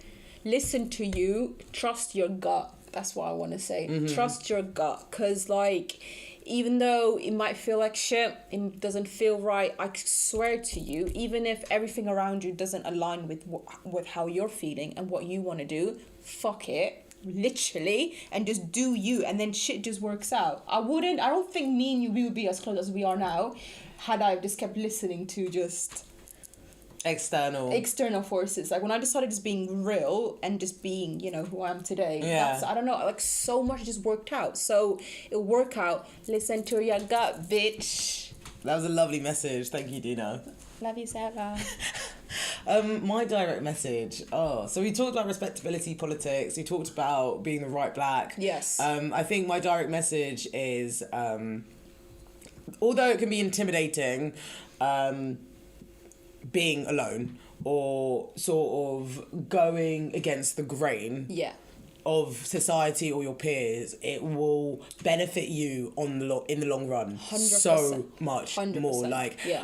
listen to you, trust your gut. That's what I want to say. Mm-hmm. Trust your gut, because like, even though it might feel like shit, it doesn't feel right, I swear to you, even if everything around you doesn't align with how you're feeling and what you want to do, fuck it, literally, and just do you, and then shit just works out. I don't think me and you, we would be as close as we are now had I just kept listening to just external forces. Like when I decided just being real and just being, you know, who I am today. Yeah. I don't know, like so much just worked out. So it'll work out. Listen to your gut, bitch. That was a lovely message. Thank you, Dina. Love you, Sarah. My direct message. So we talked about respectability politics. We talked about being the right black. Yes. I think my direct message is, although it can be intimidating, being alone or sort of going against the grain Yeah. of society or your peers, it will benefit you in the long run 100%. so much 100%. more. Like, Yeah.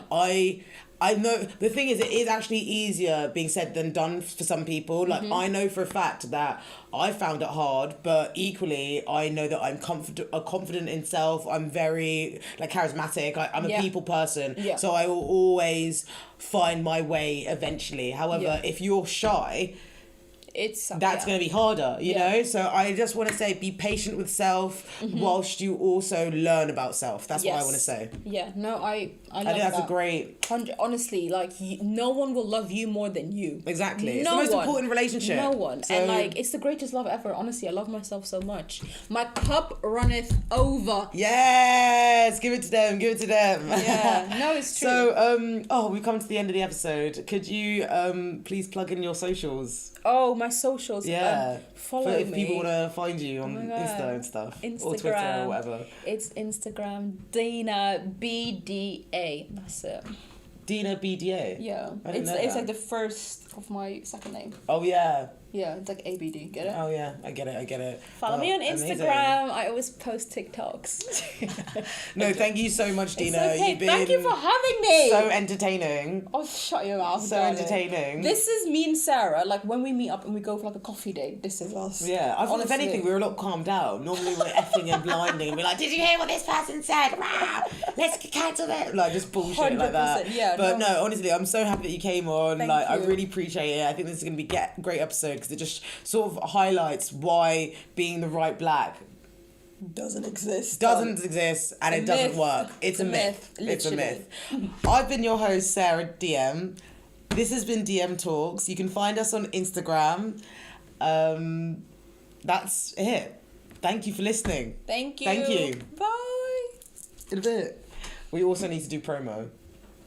I know the thing is, it is actually easier being said than done for some people. Like, I know for a fact that I found it hard, but equally I know that I'm confident in self. I'm very like charismatic. I'm a Yeah. people person, Yeah. so I will always find my way eventually. However, Yeah. if you're shy, It's that's going to be harder, you Yeah. know? So I just want to say, be patient with self whilst you also learn about self. That's what I want to say. Yeah, no, I love I think that's that. a great... Honestly, like, no one will love you more than you. Exactly. It's No the most one. important relationship. No one. So, And, like, it's the greatest love ever. Honestly, I love myself so much. My cup runneth over. yes! Give it to them. Give it to them. Yeah, no, it's true. So, we've come to the end of the episode. Could you please plug in your socials? Oh, my socials. Yeah. Follow if me. people want to find you on my God. Insta and stuff. Or Instagram. Twitter or whatever. It's Instagram, Dina, BDA. That's it. Dina BDA? Yeah. I didn't know It's that. like the first of my second name. Oh, yeah. Yeah, it's like ABD. Get it? Oh yeah, I get it. Follow me on Instagram. Amazing. I always post TikToks. No, thank you so much, Dina. It's okay. You've been Thank you for having me. so entertaining. Oh, shut your mouth. So darling. entertaining. This is me and Sarah. Like when we meet up and we go for like a coffee date. This is us. Yeah, I thought if Honestly. anything, we were a lot calmed down. Normally we're effing and blinding and we're like, did you hear what this person said? Rah! Let's cancel it. Like just bullshit like that. Yeah, but no, honestly, I'm so happy that you came on. Thank I you. really appreciate it. I think this is going to be a great episode because it just sort of highlights why being the right black doesn't exist. And it doesn't work. It's a myth. It's a myth. I've been your host, Sarah DM. This has been DM Talks. You can find us on Instagram. That's it. Thank you for listening. Thank you. Thank you. Bye. In a bit. We also need to do promo.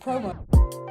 Promo.